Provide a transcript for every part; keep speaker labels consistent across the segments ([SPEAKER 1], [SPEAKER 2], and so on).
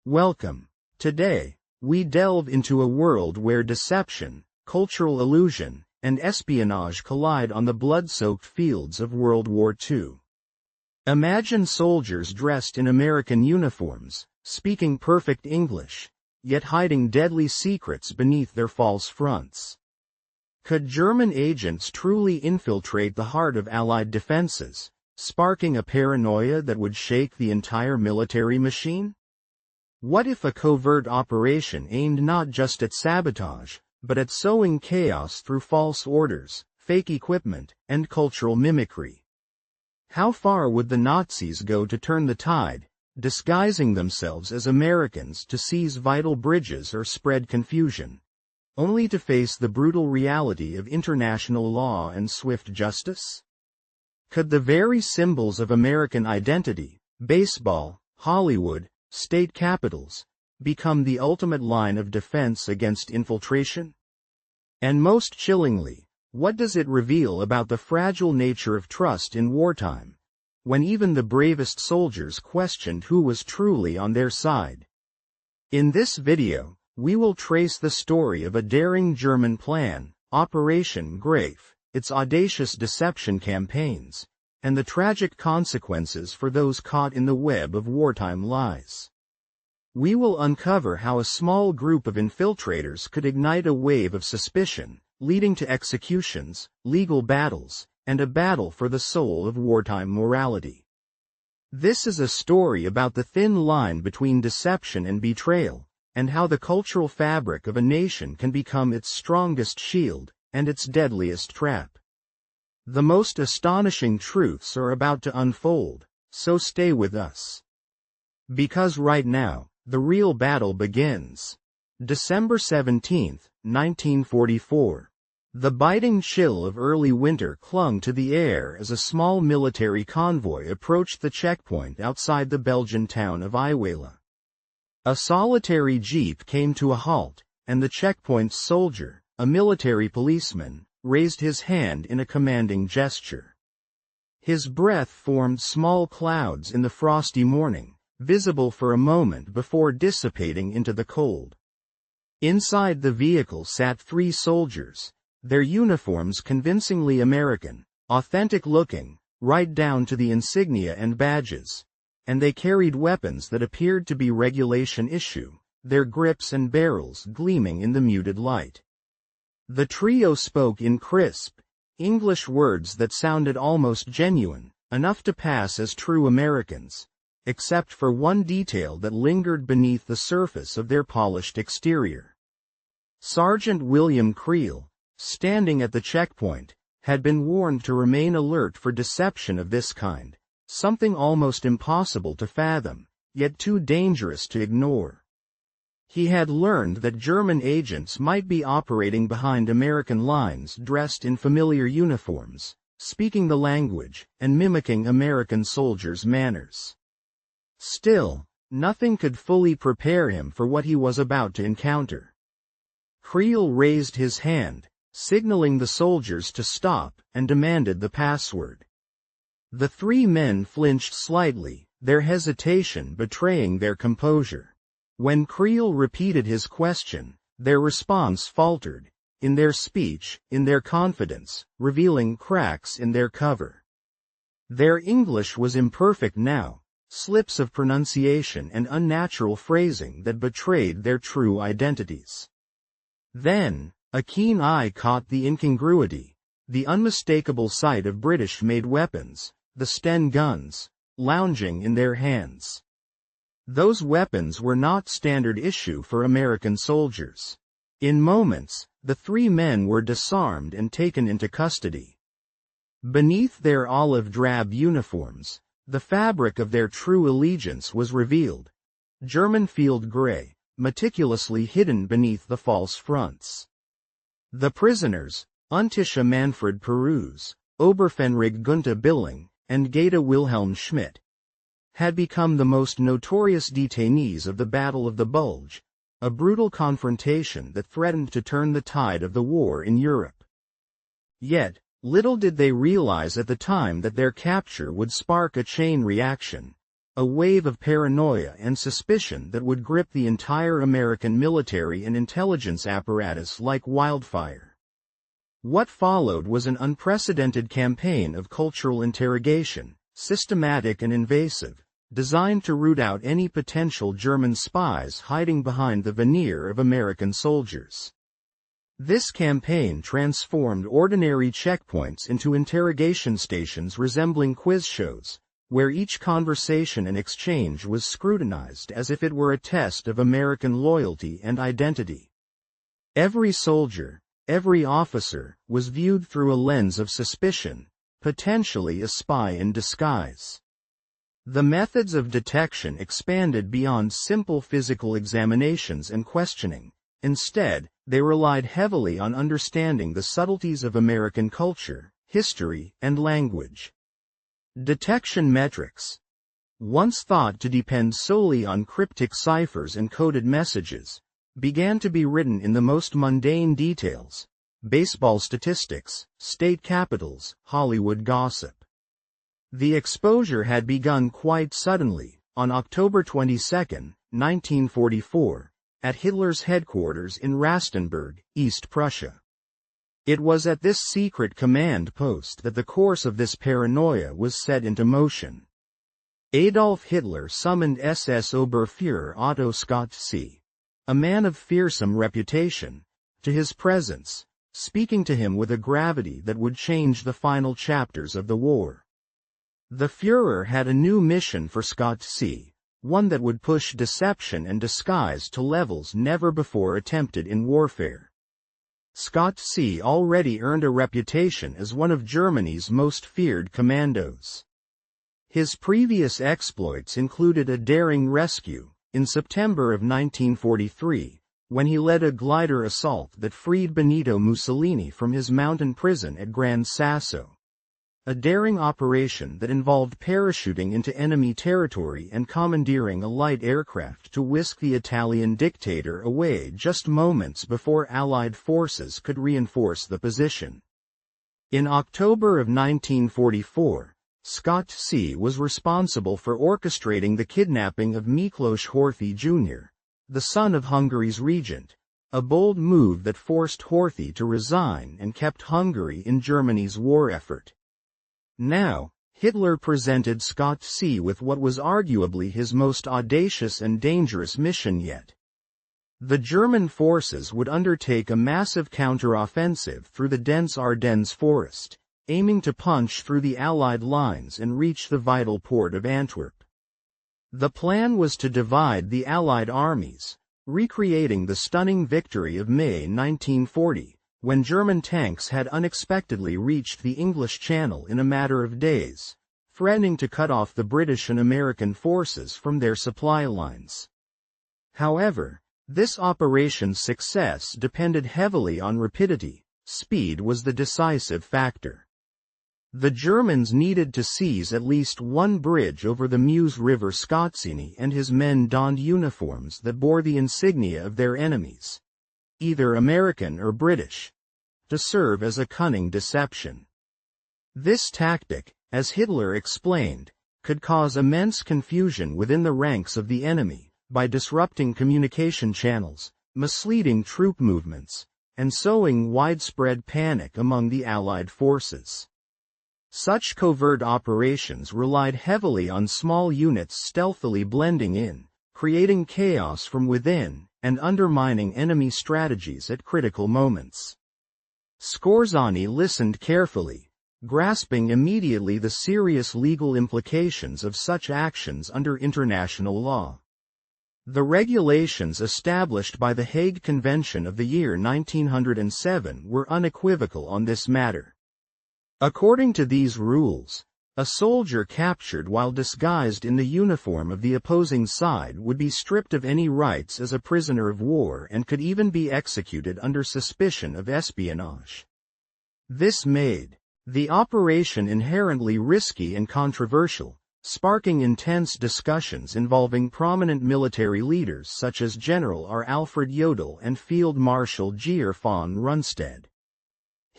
[SPEAKER 1] Welcome. Today, we delve into a world where deception, cultural illusion, and espionage collide on the blood-soaked fields of World War II. Imagine soldiers dressed in American uniforms, speaking perfect English, yet hiding deadly secrets beneath their false fronts. Could German agents truly infiltrate the heart of Allied defenses, sparking a paranoia that would shake the entire military machine? What if a covert operation aimed not just at sabotage, but at sowing chaos through false orders, fake equipment, and cultural mimicry? How far would the Nazis go to turn the tide, disguising themselves as Americans to seize vital bridges or spread confusion, only to face the brutal reality of international law and swift justice? Could the very symbols of American identity, baseball, Hollywood, state capitals, become the ultimate line of defense against infiltration? And most chillingly, what does it reveal about the fragile nature of trust in wartime, when even the bravest soldiers questioned who was truly on their side? In this video, we will trace the story of a daring German plan, Operation Grafe, its audacious deception campaigns, and the tragic consequences for those caught in the web of wartime lies. We will uncover how a small group of infiltrators could ignite a wave of suspicion, leading to executions, legal battles, and a battle for the soul of wartime morality. This is a story about the thin line between deception and betrayal, and how the cultural fabric of a nation can become its strongest shield and its deadliest trap. The most astonishing truths are about to unfold, so stay with us. Because right now, the real battle begins. December 17, 1944. The biting chill of early winter clung to the air as a small military convoy approached the checkpoint outside the Belgian town of Iwela. A solitary jeep came to a halt, and the checkpoint's soldier, a military policeman, raised his hand in a commanding gesture. His breath formed small clouds in the frosty morning, visible for a moment before dissipating into the cold. Inside the vehicle sat 3 soldiers, their uniforms convincingly American, authentic-looking, right down to the insignia and badges, and they carried weapons that appeared to be regulation issue, their grips and barrels gleaming in the muted light. The trio spoke in crisp, English words that sounded almost genuine, enough to pass as true Americans, except for one detail that lingered beneath the surface of their polished exterior. Sergeant William Creel, standing at the checkpoint, had been warned to remain alert for deception of this kind, something almost impossible to fathom, yet too dangerous to ignore. He had learned that German agents might be operating behind American lines dressed in familiar uniforms, speaking the language, and mimicking American soldiers' manners. Still, nothing could fully prepare him for what he was about to encounter. Creel raised his hand, signaling the soldiers to stop, and demanded the password. The 3 men flinched slightly, their hesitation betraying their composure. When Creel repeated his question, their response faltered, in their speech, in their confidence, revealing cracks in their cover. Their English was imperfect now, slips of pronunciation and unnatural phrasing that betrayed their true identities. Then, a keen eye caught the incongruity, the unmistakable sight of British-made weapons, the Sten guns, lounging in their hands. Those weapons were not standard issue for American soldiers. In moments, the 3 men were disarmed and taken into custody. Beneath their olive drab uniforms, the fabric of their true allegiance was revealed. German field gray, meticulously hidden beneath the false fronts. The prisoners, Untisha Manfred Peruz, Oberfenrig Gunther Billing, and Geta Wilhelm Schmidt, had become the most notorious detainees of the Battle of the Bulge, a brutal confrontation that threatened to turn the tide of the war in Europe. Yet, little did they realize at the time that their capture would spark a chain reaction, a wave of paranoia and suspicion that would grip the entire American military and intelligence apparatus like wildfire. What followed was an unprecedented campaign of cultural interrogation, systematic and invasive, designed to root out any potential German spies hiding behind the veneer of American soldiers. This campaign transformed ordinary checkpoints into interrogation stations resembling quiz shows, where each conversation and exchange was scrutinized as if it were a test of American loyalty and identity. Every soldier, every officer, was viewed through a lens of suspicion, potentially a spy in disguise. The methods of detection expanded beyond simple physical examinations and questioning. Instead, they relied heavily on understanding the subtleties of American culture, history, and language. Detection metrics. Once thought to depend solely on cryptic ciphers and coded messages, began to be written in the most mundane details: baseball statistics, state capitals, Hollywood gossip. The exposure had begun quite suddenly, on October 22, 1944, at Hitler's headquarters in Rastenburg, East Prussia. It was at this secret command post that the course of this paranoia was set into motion. Adolf Hitler summoned SS Oberfuhrer Otto Scott-See, a man of fearsome reputation, to his presence, speaking to him with a gravity that would change the final chapters of the war. The Führer had a new mission for Scott-See, one that would push deception and disguise to levels never before attempted in warfare. Scott-See already earned a reputation as one of Germany's most feared commandos. His previous exploits included a daring rescue, in September of 1943, when he led a glider assault that freed Benito Mussolini from his mountain prison at Gran Sasso. A daring operation that involved parachuting into enemy territory and commandeering a light aircraft to whisk the Italian dictator away just moments before Allied forces could reinforce the position. In October of 1944, Scott-See was responsible for orchestrating the kidnapping of Miklos Horthy Jr., the son of Hungary's regent, a bold move that forced Horthy to resign and kept Hungary in Germany's war effort. Now, Hitler presented Scott-See with what was arguably his most audacious and dangerous mission yet. The German forces would undertake a massive counteroffensive through the dense Ardennes forest, aiming to punch through the Allied lines and reach the vital port of Antwerp. The plan was to divide the Allied armies, recreating the stunning victory of May 1940. When German tanks had unexpectedly reached the English Channel in a matter of days, threatening to cut off the British and American forces from their supply lines. However, this operation's success depended heavily on rapidity. Speed was the decisive factor. The Germans needed to seize at least one bridge over the Meuse River. Scott-See and his men donned uniforms that bore the insignia of their enemies, either American or British, to serve as a cunning deception. This tactic, as Hitler explained, could cause immense confusion within the ranks of the enemy, by disrupting communication channels, misleading troop movements, and sowing widespread panic among the Allied forces. Such covert operations relied heavily on small units stealthily blending in, creating chaos from within, and undermining enemy strategies at critical moments. Scorzani listened carefully, grasping immediately the serious legal implications of such actions under international law. The regulations established by the Hague Convention of the year 1907 were unequivocal on this matter. According to these rules, a soldier captured while disguised in the uniform of the opposing side would be stripped of any rights as a prisoner of war and could even be executed under suspicion of espionage. This made the operation inherently risky and controversial, sparking intense discussions involving prominent military leaders such as General R. Alfred Jodl and Field Marshal Georg von Rundstedt.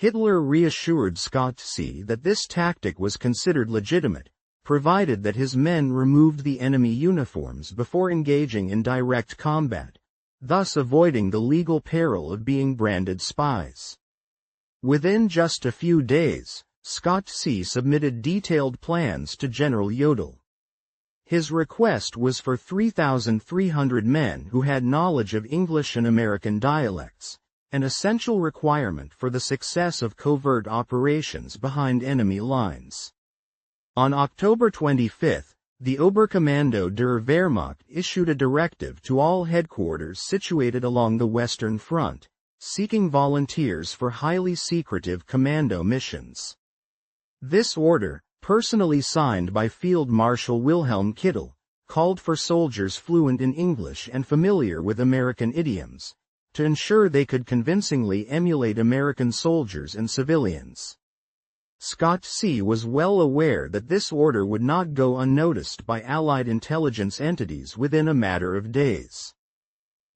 [SPEAKER 1] Hitler reassured Scott-See that this tactic was considered legitimate, provided that his men removed the enemy uniforms before engaging in direct combat, thus avoiding the legal peril of being branded spies. Within just a few days, Scott C. submitted detailed plans to General Jodl. His request was for 3,300 men who had knowledge of English and American dialects, an essential requirement for the success of covert operations behind enemy lines. On October 25, the Oberkommando der Wehrmacht issued a directive to all headquarters situated along the Western Front, seeking volunteers for highly secretive commando missions. This order, personally signed by Field Marshal Wilhelm Kittel, called for soldiers fluent in English and familiar with American idioms, to ensure they could convincingly emulate American soldiers and civilians. Scott C. was well aware that this order would not go unnoticed by Allied intelligence entities within a matter of days.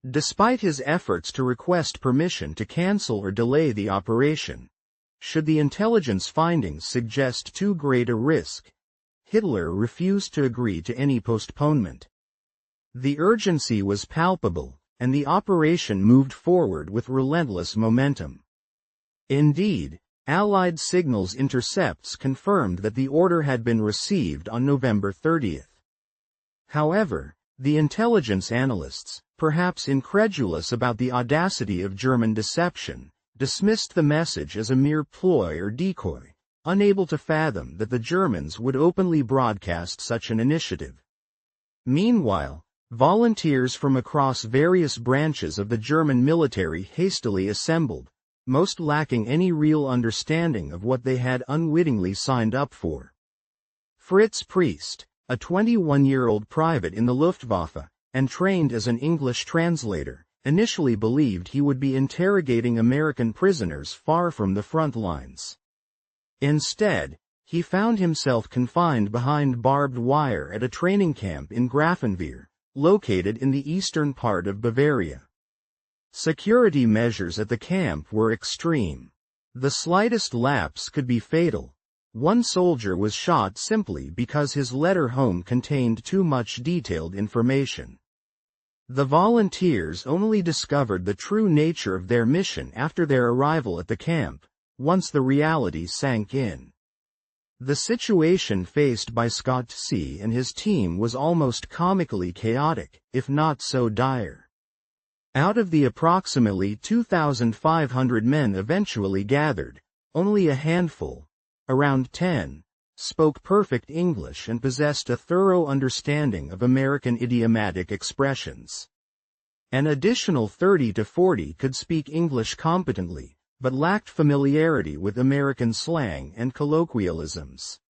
[SPEAKER 1] Despite his efforts to request permission to cancel or delay the operation, should the intelligence findings suggest too great a risk, Hitler refused to agree to any postponement. The urgency was palpable, and the operation moved forward with relentless momentum. Indeed, Allied signals intercepts confirmed that the order had been received on November 30. However, the intelligence analysts, perhaps incredulous about the audacity of German deception, dismissed the message as a mere ploy or decoy, unable to fathom that the Germans would openly broadcast such an initiative. Meanwhile, volunteers from across various branches of the German military hastily assembled, most lacking any real understanding of what they had unwittingly signed up for. Fritz Priest, a 21-year-old private in the Luftwaffe, and trained as an English translator, initially believed he would be interrogating American prisoners far from the front lines. Instead, he found himself confined behind barbed wire at a training camp in Grafenwehr, located in the eastern part of Bavaria. Security measures at the camp were extreme. The slightest lapse could be fatal. One soldier was shot simply because his letter home contained too much detailed information. The volunteers only discovered the true nature of their mission after their arrival at the camp, once the reality sank in. The situation faced by Scott C. and his team was almost comically chaotic, if not so dire. Out of the approximately 2,500 men eventually gathered, only a handful, around 10, spoke perfect English and possessed a thorough understanding of American idiomatic expressions. An additional 30 to 40 could speak English competently, but lacked familiarity with American slang and colloquialisms.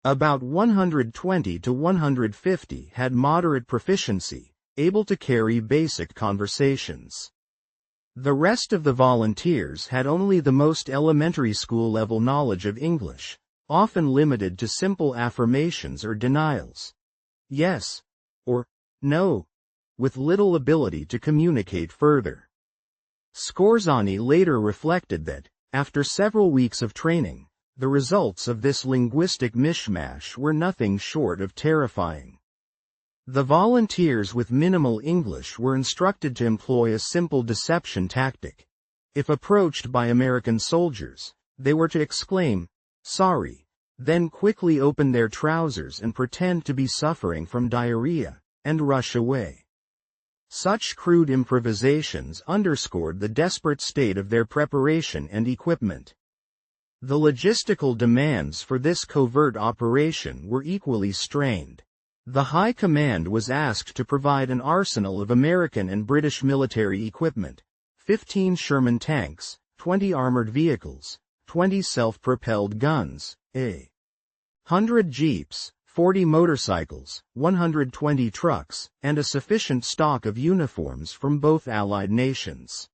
[SPEAKER 1] About 120 to 150 had moderate proficiency, able to carry basic conversations. The rest of the volunteers had only the most elementary school-level knowledge of English, often limited to simple affirmations or denials. Yes, or no, with little ability to communicate further. Scorzani later reflected that, after several weeks of training, the results of this linguistic mishmash were nothing short of terrifying. The volunteers with minimal English were instructed to employ a simple deception tactic. If approached by American soldiers, they were to exclaim, "Sorry," then quickly open their trousers and pretend to be suffering from diarrhea, and rush away. Such crude improvisations underscored the desperate state of their preparation and equipment. The logistical demands for this covert operation were equally strained. The High Command was asked to provide an arsenal of American and British military equipment, 15 Sherman tanks, 20 armored vehicles, 20 self-propelled guns, 100 jeeps, 40 motorcycles, 120 trucks, and a sufficient stock of uniforms from both Allied nations.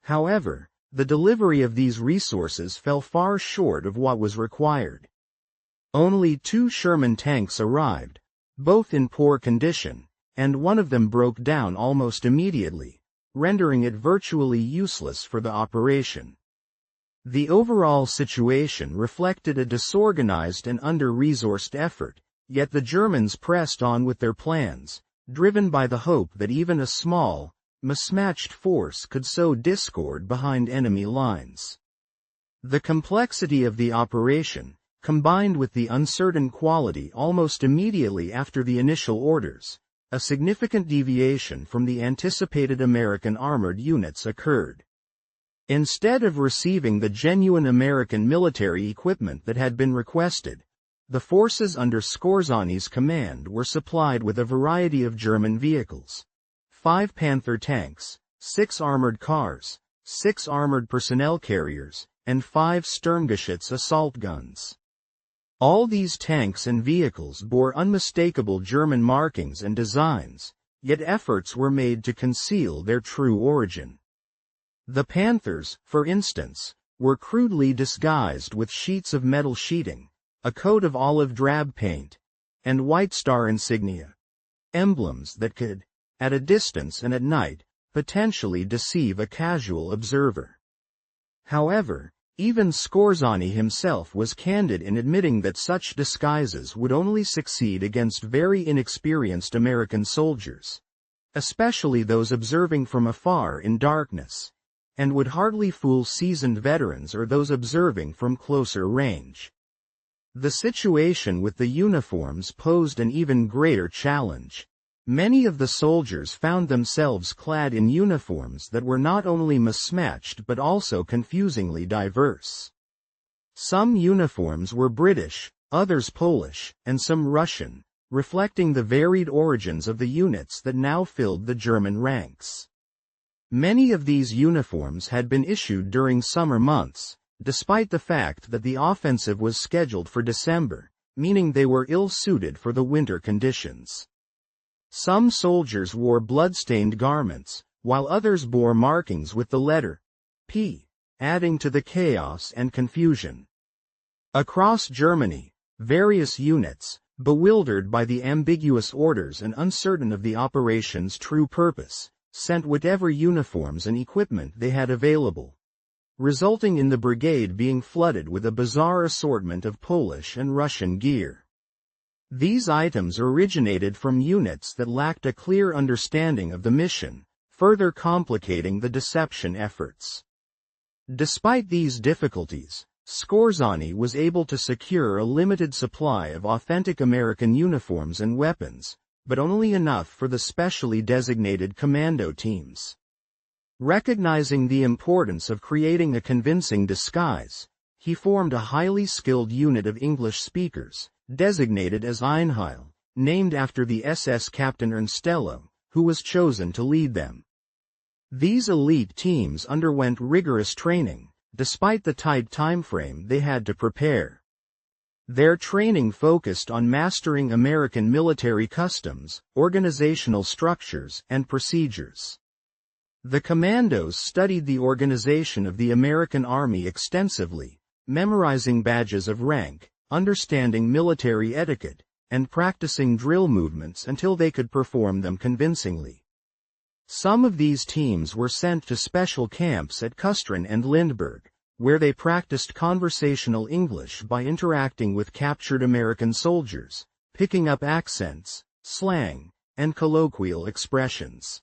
[SPEAKER 1] However, the delivery of these resources fell far short of what was required. Only 2 Sherman tanks arrived, both in poor condition, and one of them broke down almost immediately, rendering it virtually useless for the operation. The overall situation reflected a disorganized and under-resourced effort, yet the Germans pressed on with their plans, driven by the hope that even a small, mismatched force could sow discord behind enemy lines. The complexity of the operation, combined with the uncertain quality almost immediately after the initial orders, a significant deviation from the anticipated American armored units occurred. Instead of receiving the genuine American military equipment that had been requested, the forces under Skorzány's command were supplied with a variety of German vehicles: 5 Panther tanks, 6 armored cars, 6 armored personnel carriers, and 5 Sturmgeschütz assault guns. All these tanks and vehicles bore unmistakable German markings and designs, yet efforts were made to conceal their true origin. The Panthers, for instance, were crudely disguised with sheets of metal sheeting, a coat of olive drab paint, and White Star insignia, emblems that could, at a distance and at night, potentially deceive a casual observer. However, even Skorzany himself was candid in admitting that such disguises would only succeed against very inexperienced American soldiers, especially those observing from afar in darkness, and would hardly fool seasoned veterans or those observing from closer range. The situation with the uniforms posed an even greater challenge. Many of the soldiers found themselves clad in uniforms that were not only mismatched but also confusingly diverse. Some uniforms were British, others Polish, and some Russian, reflecting the varied origins of the units that now filled the German ranks. Many of these uniforms had been issued during summer months, despite the fact that the offensive was scheduled for December, meaning they were ill-suited for the winter conditions. Some soldiers wore blood-stained garments, while others bore markings with the letter P, adding to the chaos and confusion. Across Germany, various units, bewildered by the ambiguous orders and uncertain of the operation's true purpose, sent whatever uniforms and equipment they had available, resulting in the brigade being flooded with a bizarre assortment of Polish and Russian gear. These items originated from units that lacked a clear understanding of the mission, further complicating the deception efforts. Despite these difficulties, Skorzany was able to secure a limited supply of authentic American uniforms and weapons, but only enough for the specially designated commando teams. Recognizing the importance of creating a convincing disguise, he formed a highly skilled unit of English speakers, designated as Einheil, named after the SS captain Ernstello, who was chosen to lead them. These elite teams underwent rigorous training, despite the tight time frame they had to prepare. Their training focused on mastering American military customs, organizational structures, and procedures. The commandos studied the organization of the American Army extensively, memorizing badges of rank, understanding military etiquette, and practicing drill movements until they could perform them convincingly. Some of these teams were sent to special camps at Kustrin and Lindbergh, where they practiced conversational English by interacting with captured American soldiers, picking up accents, slang, and colloquial expressions.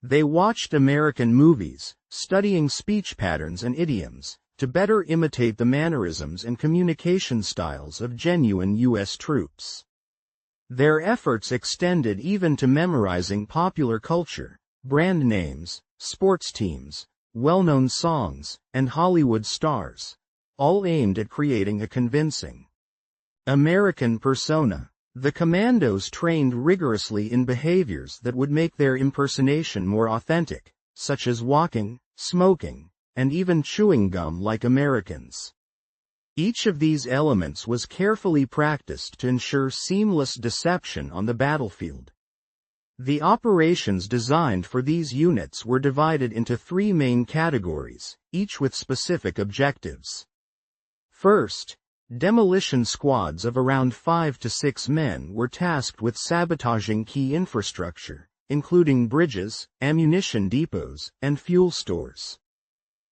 [SPEAKER 1] They watched American movies, studying speech patterns and idioms, to better imitate the mannerisms and communication styles of genuine U.S. troops. Their efforts extended even to memorizing popular culture, brand names, sports teams, well-known songs, and Hollywood stars, all aimed at creating a convincing American persona. The commandos trained rigorously in behaviors that would make their impersonation more authentic, such as walking, smoking, and even chewing gum like Americans. Each of these elements was carefully practiced to ensure seamless deception on the battlefield. The operations designed for these units were divided into 3 main categories, each with specific objectives. First, demolition squads of around 5 to 6 men were tasked with sabotaging key infrastructure, including bridges, ammunition depots, and fuel stores.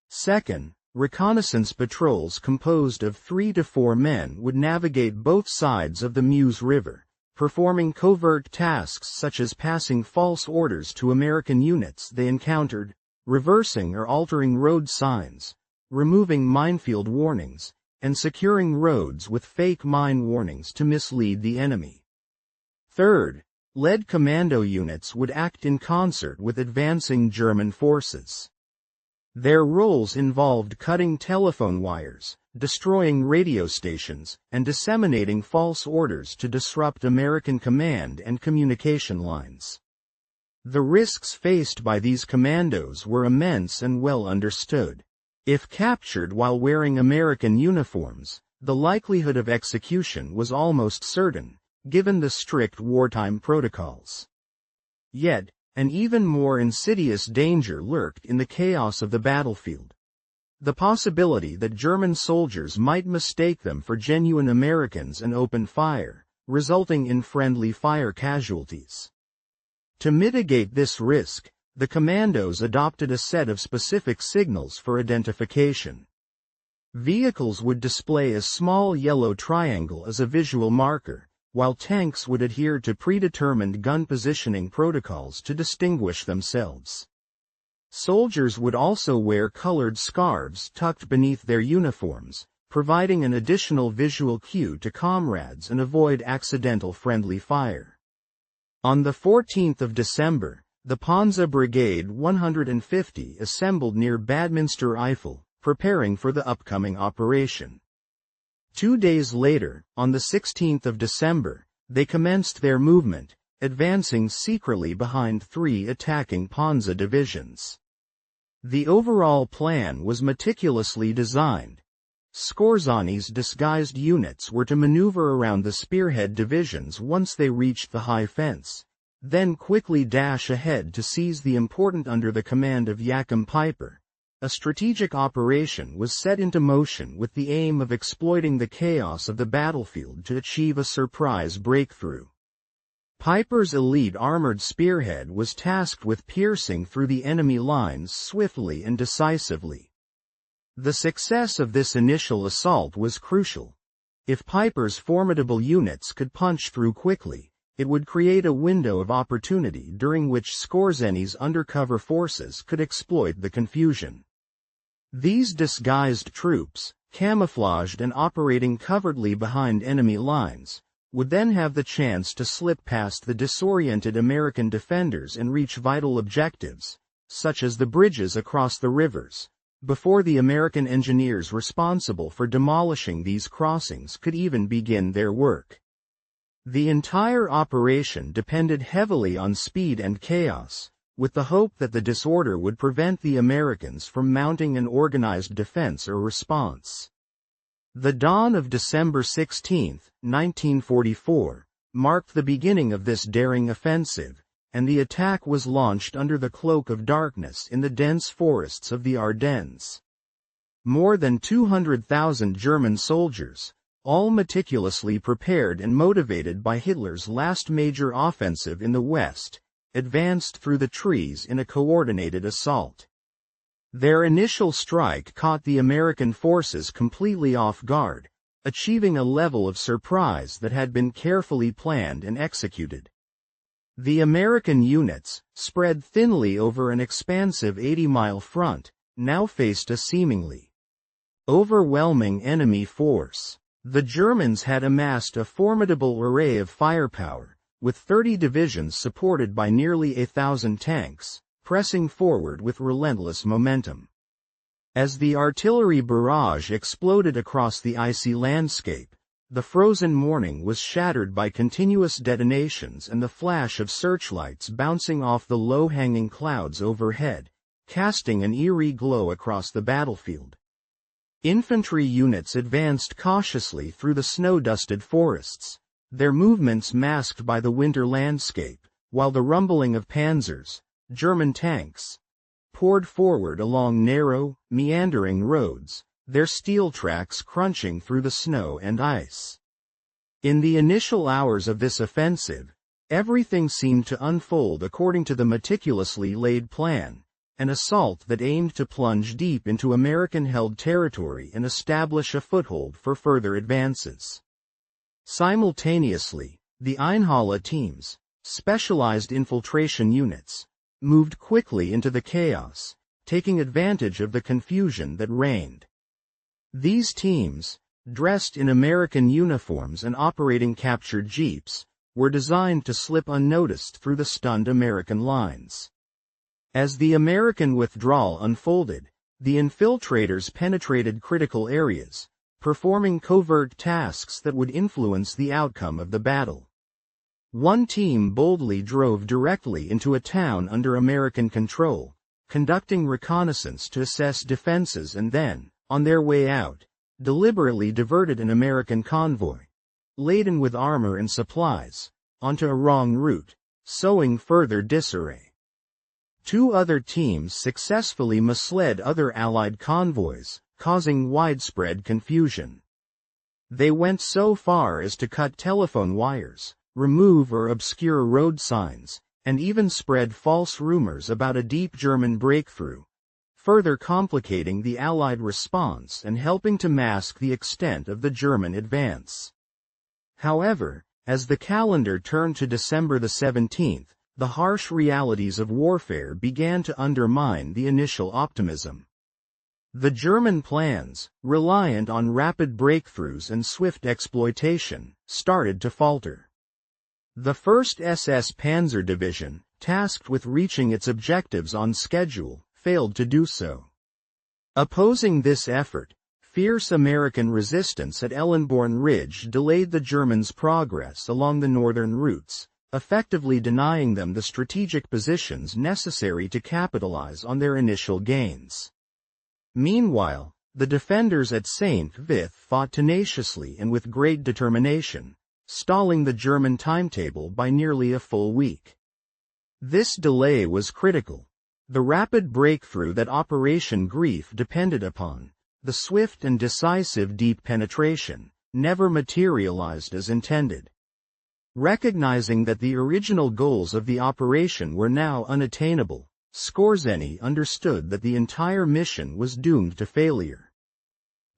[SPEAKER 1] Second, Reconnaissance patrols composed of 3 to 4 men would navigate both sides of the Meuse River, performing covert tasks such as passing false orders to American units they encountered, reversing or altering road signs, removing minefield warnings, and securing roads with fake mine warnings to mislead the enemy. Third, lead commando units would act in concert with advancing German forces. Their roles involved cutting telephone wires, destroying radio stations, and disseminating false orders to disrupt American command and communication lines. The risks faced by these commandos were immense and well understood. If captured while wearing American uniforms, the likelihood of execution was almost certain, given the strict wartime protocols. Yet, an even more insidious danger lurked in the chaos of the battlefield. The possibility that German soldiers might mistake them for genuine Americans and open fire, resulting in friendly fire casualties. To mitigate this risk, the commandos adopted a set of specific signals for identification. Vehicles would display a small yellow triangle as a visual marker, while tanks would adhere to predetermined gun positioning protocols to distinguish themselves. Soldiers would also wear colored scarves tucked beneath their uniforms, providing an additional visual cue to comrades and avoid accidental friendly fire. On the 14th of December, the Panzer Brigade 150 assembled near Bad Münstereifel, preparing for the upcoming operation. 2 days later, on the 16th of December, they commenced their movement, advancing secretly behind 3 attacking Panzer divisions. The overall plan was meticulously designed. Scorzani's disguised units were to maneuver around the spearhead divisions once they reached the high fence, then quickly dash ahead to seize the important under the command of Joachim Peiper. A strategic operation was set into motion with the aim of exploiting the chaos of the battlefield to achieve a surprise breakthrough. Peiper's elite armored spearhead was tasked with piercing through the enemy lines swiftly and decisively. The success of this initial assault was crucial. If Peiper's formidable units could punch through quickly, it would create a window of opportunity during which Skorzany's undercover forces could exploit the confusion. These disguised troops, camouflaged and operating covertly behind enemy lines, would then have the chance to slip past the disoriented American defenders and reach vital objectives, such as the bridges across the rivers, before the American engineers responsible for demolishing these crossings could even begin their work. The entire operation depended heavily on speed and chaos, with the hope that the disorder would prevent the Americans from mounting an organized defense or response. The dawn of December 16, 1944, marked the beginning of this daring offensive, and the attack was launched under the cloak of darkness in the dense forests of the Ardennes. More than 200,000 German soldiers, all meticulously prepared and motivated by Hitler's last major offensive in the West, advanced through the trees in a coordinated assault. Their initial strike caught the American forces completely off guard, achieving a level of surprise that had been carefully planned and executed. The American units, spread thinly over an expansive 80-mile front, now faced a seemingly overwhelming enemy force. The Germans had amassed a formidable array of firepower, with 30 divisions supported by nearly 1,000 tanks, pressing forward with relentless momentum. As the artillery barrage exploded across the icy landscape, the frozen morning was shattered by continuous detonations and the flash of searchlights bouncing off the low-hanging clouds overhead, casting an eerie glow across the battlefield. Infantry units advanced cautiously through the snow-dusted forests, their movements masked by the winter landscape, while the rumbling of panzers, German tanks, poured forward along narrow, meandering roads, their steel tracks crunching through the snow and ice. In the initial hours of this offensive, everything seemed to unfold according to the meticulously laid plan, an assault that aimed to plunge deep into American-held territory and establish a foothold for further advances. Simultaneously, the Einhala teams, specialized infiltration units, moved quickly into the chaos, taking advantage of the confusion that reigned. These teams, dressed in American uniforms and operating captured jeeps, were designed to slip unnoticed through the stunned American lines. As the American withdrawal unfolded, the infiltrators penetrated critical areas, performing covert tasks that would influence the outcome of the battle. One team boldly drove directly into a town under American control, conducting reconnaissance to assess defenses and then, on their way out, deliberately diverted an American convoy, laden with armor and supplies, onto a wrong route, sowing further disarray. Two other teams successfully misled other Allied convoys, causing widespread confusion. They went so far as to cut telephone wires, remove or obscure road signs, and even spread false rumors about a deep German breakthrough, further complicating the Allied response and helping to mask the extent of the German advance. However, as the calendar turned to December the 17th, the harsh realities of warfare began to undermine the initial optimism. The German plans, reliant on rapid breakthroughs and swift exploitation, started to falter. The 1st SS Panzer Division, tasked with reaching its objectives on schedule, failed to do so. Opposing this effort, fierce American resistance at Ellenborn Ridge delayed the Germans' progress along the northern routes, effectively denying them the strategic positions necessary to capitalize on their initial gains. Meanwhile, the defenders at St. Vith fought tenaciously and with great determination, stalling the German timetable by nearly a full week. This delay was critical. The rapid breakthrough that Operation Grief depended upon, the swift and decisive deep penetration, never materialized as intended. Recognizing that the original goals of the operation were now unattainable, Skorzeny understood that the entire mission was doomed to failure.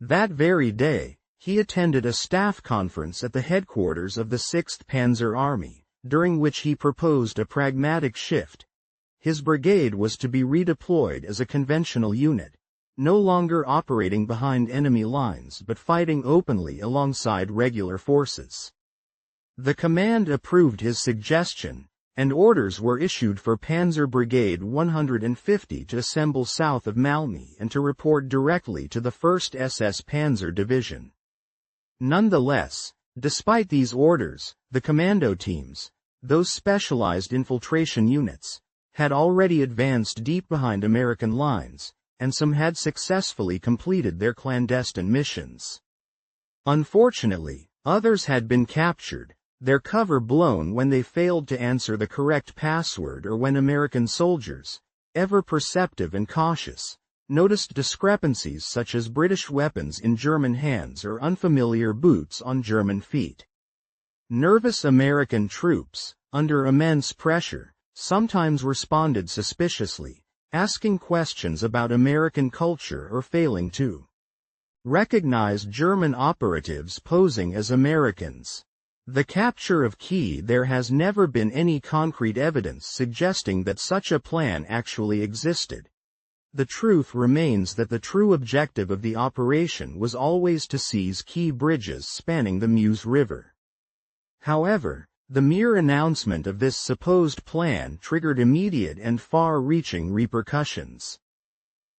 [SPEAKER 1] That very day, he attended a staff conference at the headquarters of the 6th Panzer Army, during which he proposed a pragmatic shift. His brigade was to be redeployed as a conventional unit, no longer operating behind enemy lines but fighting openly alongside regular forces. The command approved his suggestion, and orders were issued for Panzer Brigade 150 to assemble south of Malmö and to report directly to the 1st SS Panzer Division. Nonetheless, despite these orders, the commando teams, those specialized infiltration units, had already advanced deep behind American lines, and some had successfully completed their clandestine missions. Unfortunately, others had been captured, their cover blown when they failed to answer the correct password or when American soldiers, ever perceptive and cautious, noticed discrepancies such as British weapons in German hands or unfamiliar boots on German feet. Nervous American troops, under immense pressure, sometimes responded suspiciously, asking questions about American culture or failing to recognize German operatives posing as Americans. The capture of Kiev. There has never been any concrete evidence suggesting that such a plan actually existed. The truth remains that the true objective of the operation was always to seize key bridges spanning the Meuse River. However, the mere announcement of this supposed plan triggered immediate and far-reaching repercussions.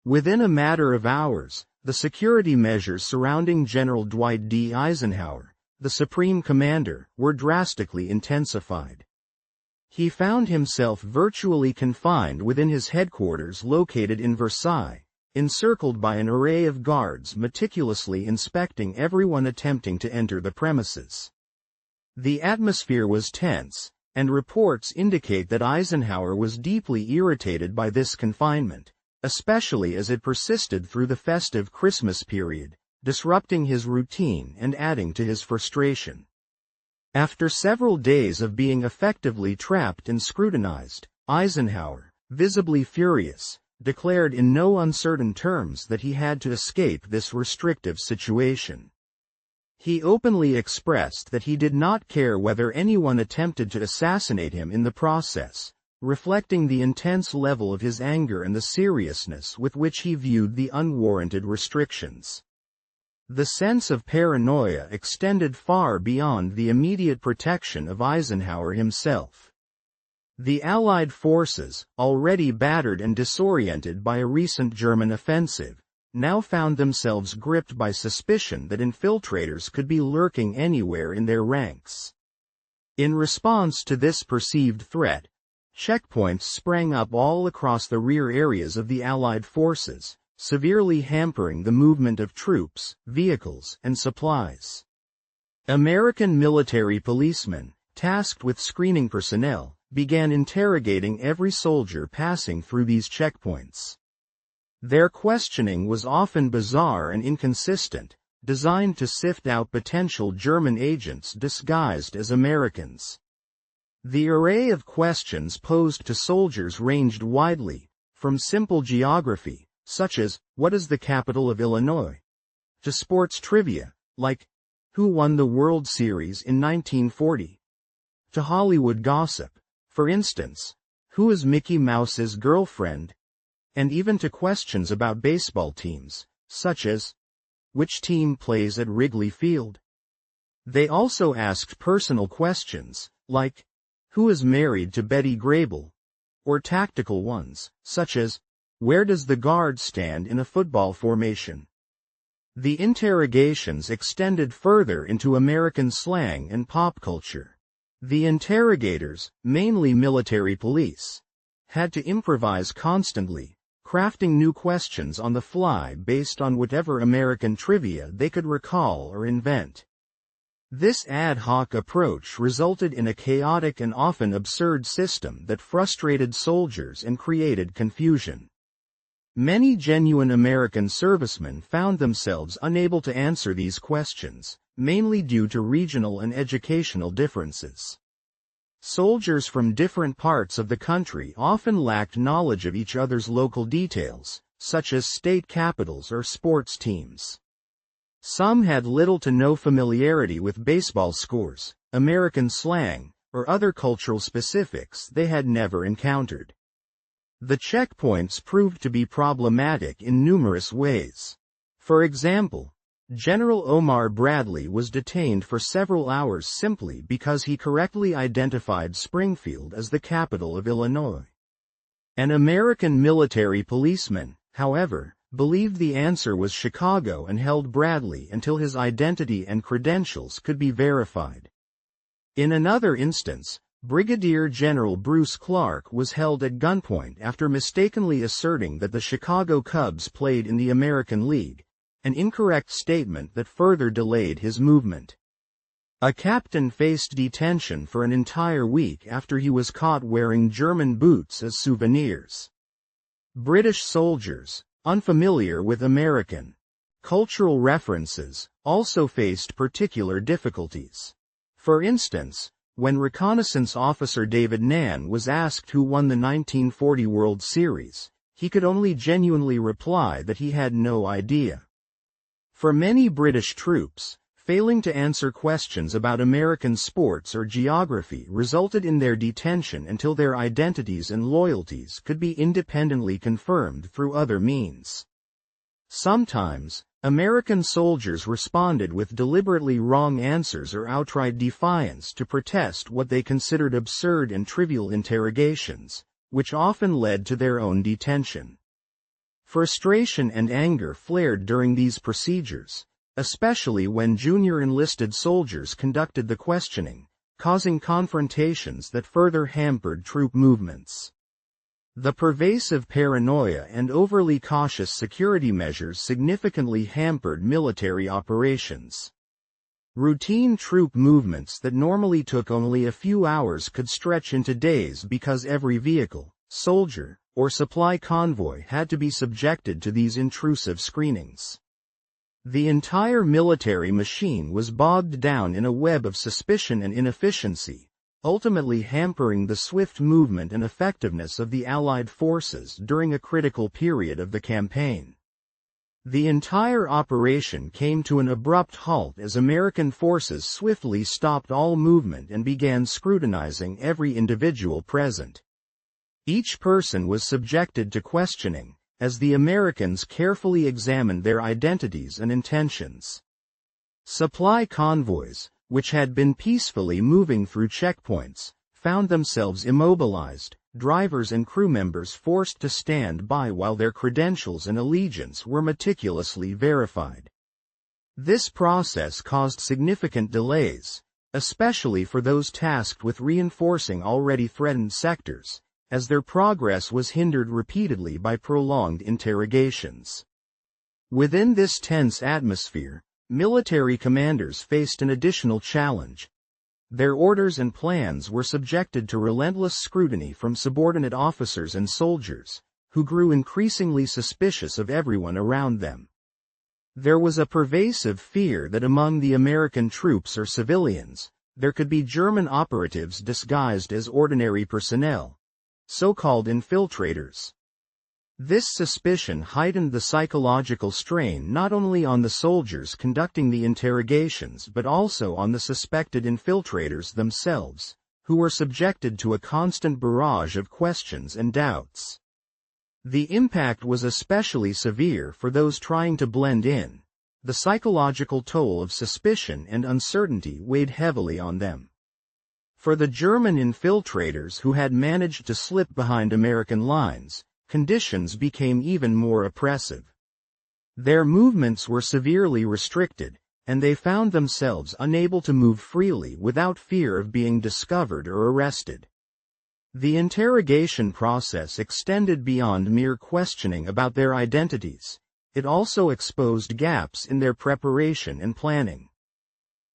[SPEAKER 1] Within a matter of hours, the security measures surrounding General Dwight D. Eisenhower, the Supreme Commander, were drastically intensified. He found himself virtually confined within his headquarters located in Versailles, encircled by an array of guards meticulously inspecting everyone attempting to enter the premises. The atmosphere was tense, and reports indicate that Eisenhower was deeply irritated by this confinement, especially as it persisted through the festive Christmas period, disrupting his routine and adding to his frustration. After several days of being effectively trapped and scrutinized, Eisenhower, visibly furious, declared in no uncertain terms that he had to escape this restrictive situation. He openly expressed that he did not care whether anyone attempted to assassinate him in the process, reflecting the intense level of his anger and the seriousness with which he viewed the unwarranted restrictions. The sense of paranoia extended far beyond the immediate protection of Eisenhower himself. The Allied forces, already battered and disoriented by a recent German offensive, now found themselves gripped by suspicion that infiltrators could be lurking anywhere in their ranks. In response to this perceived threat, checkpoints sprang up all across the rear areas of the Allied forces, severely hampering the movement of troops, vehicles, and supplies. American military policemen, tasked with screening personnel, began interrogating every soldier passing through these checkpoints. Their questioning was often bizarre and inconsistent, designed to sift out potential German agents disguised as Americans. The array of questions posed to soldiers ranged widely, from simple geography, such as, what is the capital of Illinois, to sports trivia, like, who won the World Series in 1940, to Hollywood gossip, for instance, who is Mickey Mouse's girlfriend, and even to questions about baseball teams, such as, which team plays at Wrigley Field? They also asked personal questions, like, who is married to Betty Grable, or tactical ones, such as, where does the guard stand in a football formation? The interrogations extended further into American slang and pop culture. The interrogators, mainly military police, had to improvise constantly, crafting new questions on the fly based on whatever American trivia they could recall or invent. This ad hoc approach resulted in a chaotic and often absurd system that frustrated soldiers and created confusion. Many genuine American servicemen found themselves unable to answer these questions, mainly due to regional and educational differences. Soldiers from different parts of the country often lacked knowledge of each other's local details, such as state capitals or sports teams. Some had little to no familiarity with baseball scores, American slang, or other cultural specifics they had never encountered. The checkpoints proved to be problematic in numerous ways. For example, General Omar Bradley was detained for several hours simply because he correctly identified Springfield as the capital of Illinois. An American military policeman, however, believed the answer was Chicago and held Bradley until his identity and credentials could be verified. In another instance, Brigadier General Bruce Clark was held at gunpoint after mistakenly asserting that the Chicago Cubs played in the American League, an incorrect statement that further delayed his movement. A captain faced detention for an entire week after he was caught wearing German boots as souvenirs. British soldiers, unfamiliar with American cultural references, also faced particular difficulties. For instance, when reconnaissance officer David Nann was asked who won the 1940 World Series, he could only genuinely reply that he had no idea. For many British troops, failing to answer questions about American sports or geography resulted in their detention until their identities and loyalties could be independently confirmed through other means. Sometimes, American soldiers responded with deliberately wrong answers or outright defiance to protest what they considered absurd and trivial interrogations, which often led to their own detention. Frustration and anger flared during these procedures, especially when junior enlisted soldiers conducted the questioning, causing confrontations that further hampered troop movements. The pervasive paranoia and overly cautious security measures significantly hampered military operations. Routine troop movements that normally took only a few hours could stretch into days because every vehicle, soldier, or supply convoy had to be subjected to these intrusive screenings. The entire military machine was bogged down in a web of suspicion and inefficiency, ultimately hampering the swift movement and effectiveness of the Allied forces during a critical period of the campaign. The entire operation came to an abrupt halt as American forces swiftly stopped all movement and began scrutinizing every individual present. Each person was subjected to questioning, as the Americans carefully examined their identities and intentions. Supply convoys, which had been peacefully moving through checkpoints, found themselves immobilized, drivers and crew members forced to stand by while their credentials and allegiance were meticulously verified. This process caused significant delays, especially for those tasked with reinforcing already threatened sectors, as their progress was hindered repeatedly by prolonged interrogations. Within this tense atmosphere, military commanders faced an additional challenge. Their orders and plans were subjected to relentless scrutiny from subordinate officers and soldiers, who grew increasingly suspicious of everyone around them. There was a pervasive fear that among the American troops or civilians, there could be German operatives disguised as ordinary personnel, so-called infiltrators. This suspicion heightened the psychological strain not only on the soldiers conducting the interrogations but also on the suspected infiltrators themselves, who were subjected to a constant barrage of questions and doubts. The impact was especially severe for those trying to blend in. The psychological toll of suspicion and uncertainty weighed heavily on them. For the German infiltrators who had managed to slip behind American lines, conditions became even more oppressive. Their movements were severely restricted, and they found themselves unable to move freely without fear of being discovered or arrested. The interrogation process extended beyond mere questioning about their identities. It also exposed gaps in their preparation and planning.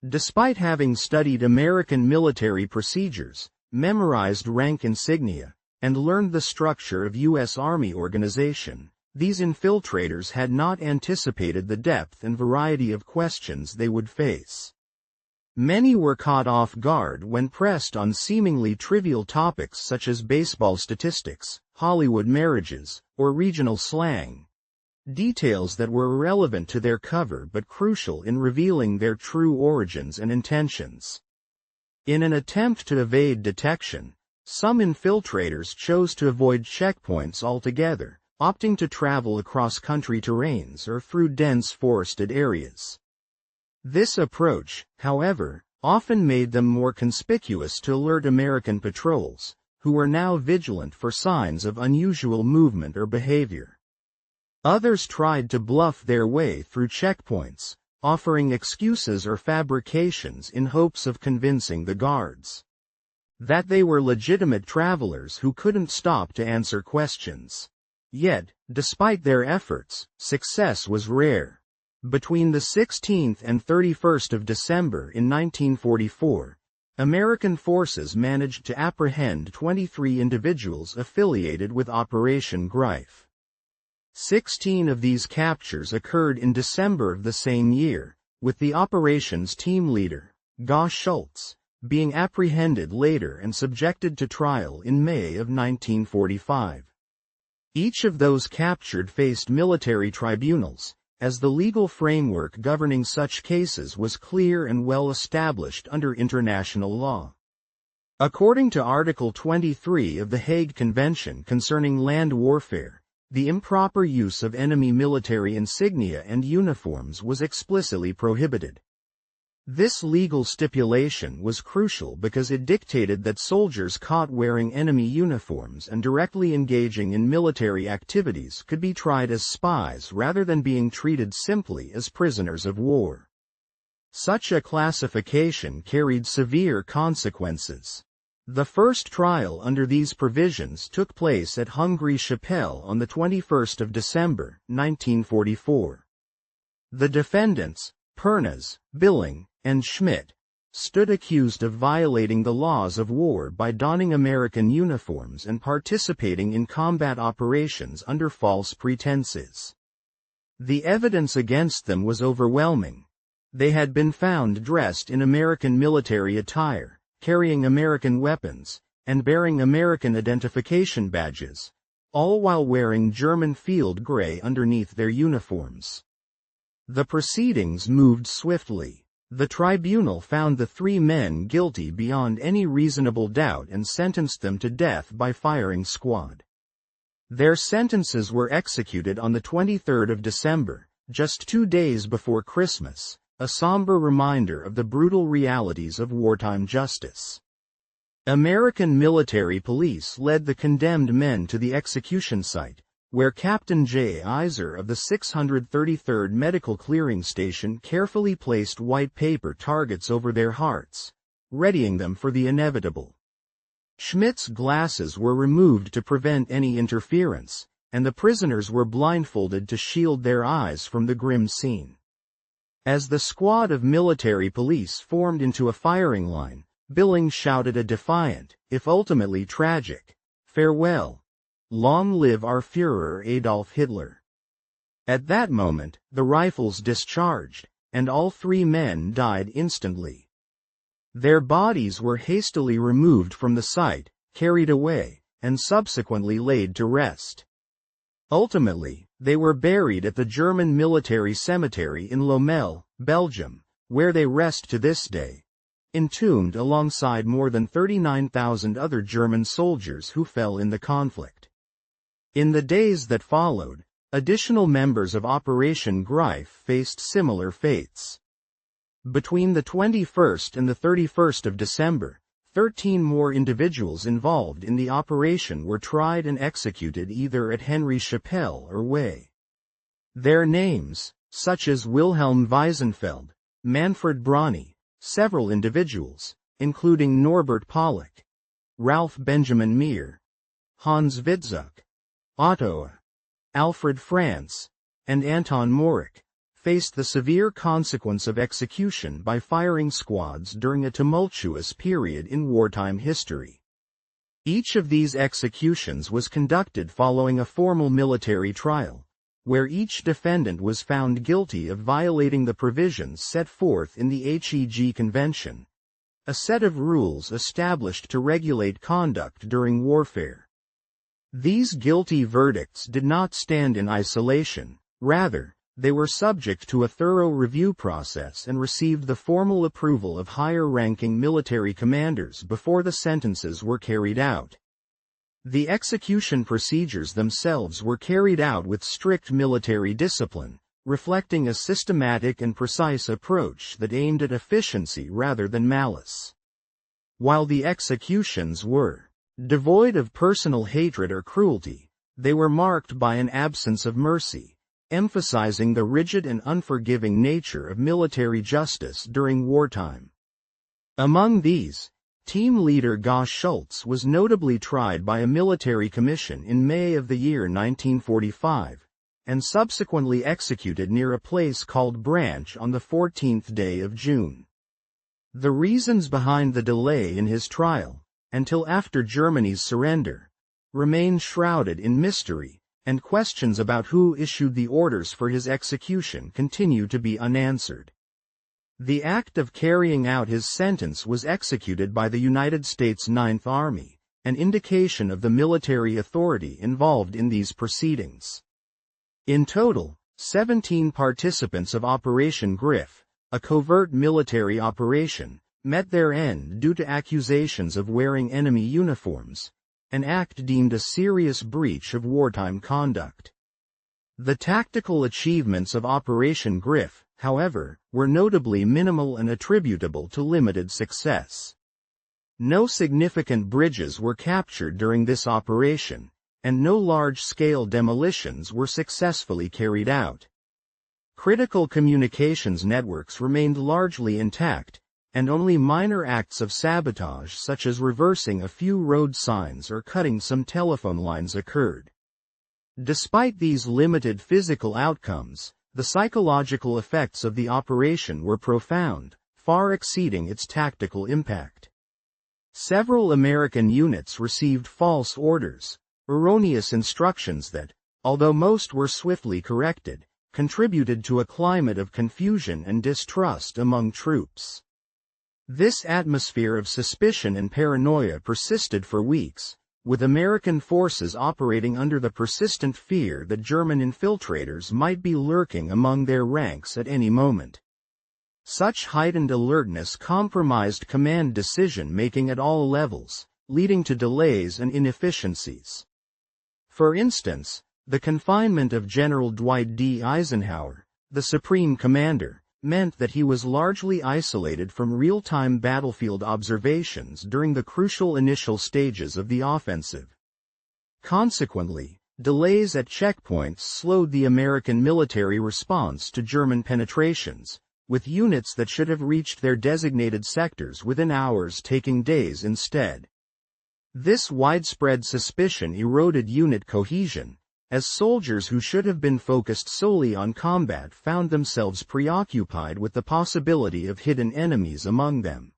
[SPEAKER 1] Despite having studied American military procedures, memorized rank insignia, and learned the structure of U.S. Army organization, these infiltrators had not anticipated the depth and variety of questions they would face. Many were caught off guard when pressed on seemingly trivial topics such as baseball statistics, Hollywood marriages, or regional slang. Details that were irrelevant to their cover but crucial in revealing their true origins and intentions. In an attempt to evade detection, some infiltrators chose to avoid checkpoints altogether, opting to travel across country terrains or through dense forested areas. This approach, however, often made them more conspicuous to alert American patrols, who were now vigilant for signs of unusual movement or behavior. Others tried to bluff their way through checkpoints, offering excuses or fabrications in hopes of convincing the guards that they were legitimate travelers who couldn't stop to answer questions. Yet, despite their efforts, success was rare. Between the 16th and 31st of December in 1944, American forces managed to apprehend 23 individuals affiliated with Operation Greif. 16 of these captures occurred in December of the same year, with the operations team leader, Gauss Schultz, being apprehended later and subjected to trial in May of 1945. Each of those captured faced military tribunals, as the legal framework governing such cases was clear and well established under international law. According to Article 23 of the Hague Convention concerning land warfare, the improper use of enemy military insignia and uniforms was explicitly prohibited. This legal stipulation was crucial because it dictated that soldiers caught wearing enemy uniforms and directly engaging in military activities could be tried as spies rather than being treated simply as prisoners of war. Such a classification carried severe consequences. The first trial under these provisions took place at Hungry-Chapelle on the 21st of December, 1944. The defendants, Pernas, Billing, and Schmidt, stood accused of violating the laws of war by donning American uniforms and participating in combat operations under false pretenses. The evidence against them was overwhelming. They had been found dressed in American military attire, carrying American weapons, and bearing American identification badges, all while wearing German field gray underneath their uniforms. The proceedings moved swiftly. The tribunal found the 3 men guilty beyond any reasonable doubt and sentenced them to death by firing squad. Their sentences were executed on the 23rd of December, just 2 days before Christmas, a somber reminder of the brutal realities of wartime justice. American military police led the condemned men to the execution site, where Captain J. Iser of the 633rd Medical Clearing Station carefully placed white paper targets over their hearts, readying them for the inevitable. Schmidt's glasses were removed to prevent any interference, and the prisoners were blindfolded to shield their eyes from the grim scene. As the squad of military police formed into a firing line, Billings shouted a defiant, if ultimately tragic, "Farewell! Long live our Führer Adolf Hitler." At that moment, the rifles discharged, and all 3 men died instantly. Their bodies were hastily removed from the site, carried away, and subsequently laid to rest. Ultimately, they were buried at the German military cemetery in Lommel, Belgium, where they rest to this day, entombed alongside more than 39,000 other German soldiers who fell in the conflict. In the days that followed, additional members of Operation Greif faced similar fates. Between the 21st and the 31st of December, 13 more individuals involved in the operation were tried and executed either at Henry Chapelle or Way. Their names, such as Wilhelm Wiesenfeld, Manfred Brani, several individuals, including Norbert Pollock, Ralph Benjamin Meir, Hans Witzuk, Otto, Alfred Franz, and Anton Morik, faced the severe consequence of execution by firing squads during a tumultuous period in wartime history. Each of these executions was conducted following a formal military trial, where each defendant was found guilty of violating the provisions set forth in the Heg Convention, a set of rules established to regulate conduct during warfare. These guilty verdicts did not stand in isolation, rather, they were subject to a thorough review process and received the formal approval of higher-ranking military commanders before the sentences were carried out. The execution procedures themselves were carried out with strict military discipline, reflecting a systematic and precise approach that aimed at efficiency rather than malice. While the executions were devoid of personal hatred or cruelty, they were marked by an absence of mercy, emphasizing the rigid and unforgiving nature of military justice during wartime. Among these, team leader Gauss Schultz was notably tried by a military commission in May of the year 1945, and subsequently executed near a place called Branch on the 14th day of June. The reasons behind the delay in his trial, until after Germany's surrender, remain shrouded in mystery, and questions about who issued the orders for his execution continue to be unanswered. The act of carrying out his sentence was executed by the United States Ninth Army, an indication of the military authority involved in these proceedings. In total, 17 participants of Operation Grif, a covert military operation, met their end due to accusations of wearing enemy uniforms, an act deemed a serious breach of wartime conduct. The tactical achievements of Operation Grif, however, were notably minimal and attributable to limited success. No significant bridges were captured during this operation, and no large-scale demolitions were successfully carried out. Critical communications networks remained largely intact, and only minor acts of sabotage such as reversing a few road signs or cutting some telephone lines occurred. Despite these limited physical outcomes, the psychological effects of the operation were profound, far exceeding its tactical impact. Several American units received false orders, erroneous instructions that, although most were swiftly corrected, contributed to a climate of confusion and distrust among troops. This atmosphere of suspicion and paranoia persisted for weeks, with American forces operating under the persistent fear that German infiltrators might be lurking among their ranks at any moment. Such heightened alertness compromised command decision-making at all levels, leading to delays and inefficiencies. For instance, the confinement of General Dwight D. Eisenhower, the Supreme Commander, meant that he was largely isolated from real-time battlefield observations during the crucial initial stages of the offensive. Consequently, delays at checkpoints slowed the American military response to German penetrations, with units that should have reached their designated sectors within hours taking days instead. This widespread suspicion eroded unit cohesion, as soldiers who should have been focused solely on combat found themselves preoccupied with the possibility of hidden enemies among them.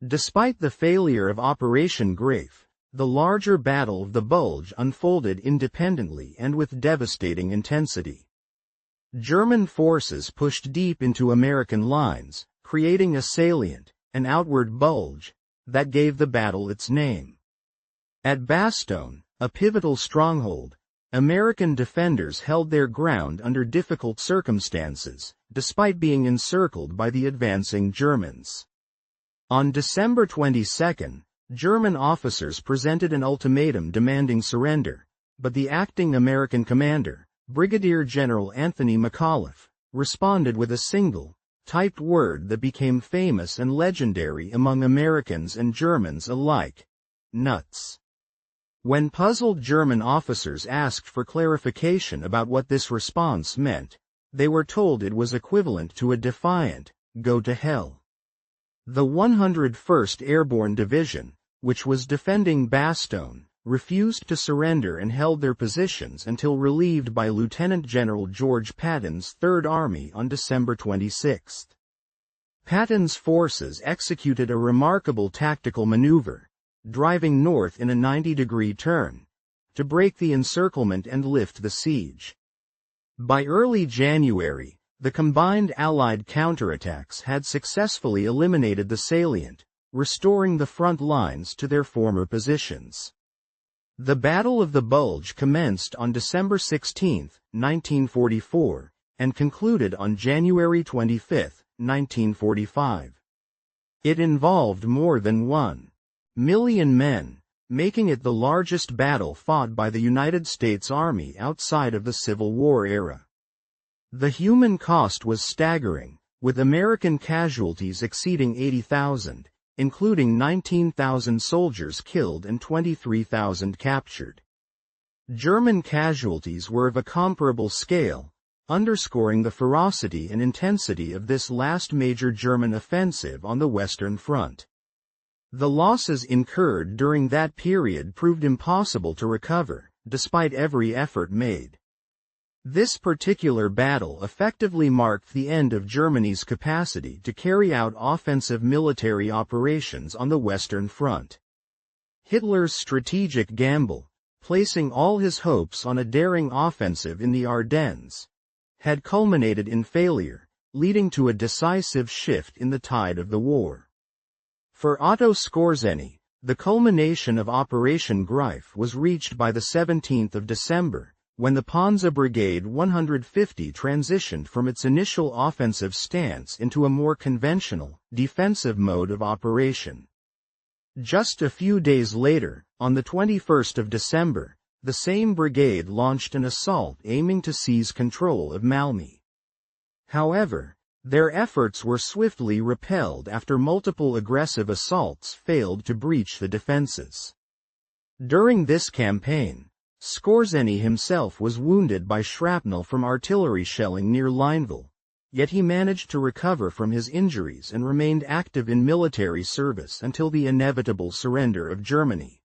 [SPEAKER 1] Despite the failure of Operation Grafe, the larger Battle of the Bulge unfolded independently and with devastating intensity. German forces pushed deep into American lines, creating a salient, an outward bulge, that gave the battle its name. At Bastogne, a pivotal stronghold, American defenders held their ground under difficult circumstances, despite being encircled by the advancing Germans. On December 22, German officers presented an ultimatum demanding surrender, but the acting American commander, Brigadier General Anthony McAuliffe, responded with a single, typed word that became famous and legendary among Americans and Germans alike: nuts. When puzzled German officers asked for clarification about what this response meant, they were told it was equivalent to a defiant, "Go to hell." The 101st Airborne Division, which was defending Bastogne, refused to surrender and held their positions until relieved by Lieutenant General George Patton's Third Army on December 26. Patton's forces executed a remarkable tactical maneuver, driving north in a 90-degree turn, to break the encirclement and lift the siege. By early January, the combined Allied counterattacks had successfully eliminated the salient, restoring the front lines to their former positions. The Battle of the Bulge commenced on December 16, 1944, and concluded on January 25, 1945. It involved more than 1 million men, making it the largest battle fought by the United States Army outside of the Civil War era. The human cost was staggering, with American casualties exceeding 80,000, including 19,000 soldiers killed and 23,000 captured. German casualties were of a comparable scale, underscoring the ferocity and intensity of this last major German offensive on the Western Front. The losses incurred during that period proved impossible to recover, despite every effort made. This particular battle effectively marked the end of Germany's capacity to carry out offensive military operations on the Western Front. Hitler's strategic gamble, placing all his hopes on a daring offensive in the Ardennes, had culminated in failure, leading to a decisive shift in the tide of the war. For Otto Skorzeny, the culmination of Operation Greif was reached by the 17th of December, when the Panzer Brigade 150 transitioned from its initial offensive stance into a more conventional, defensive mode of operation. Just a few days later, on the 21st of December, the same brigade launched an assault aiming to seize control of Malmö. However, their efforts were swiftly repelled after multiple aggressive assaults failed to breach the defenses. During this campaign, Skorzeny himself was wounded by shrapnel from artillery shelling near Lineville, yet he managed to recover from his injuries and remained active in military service until the inevitable surrender of Germany.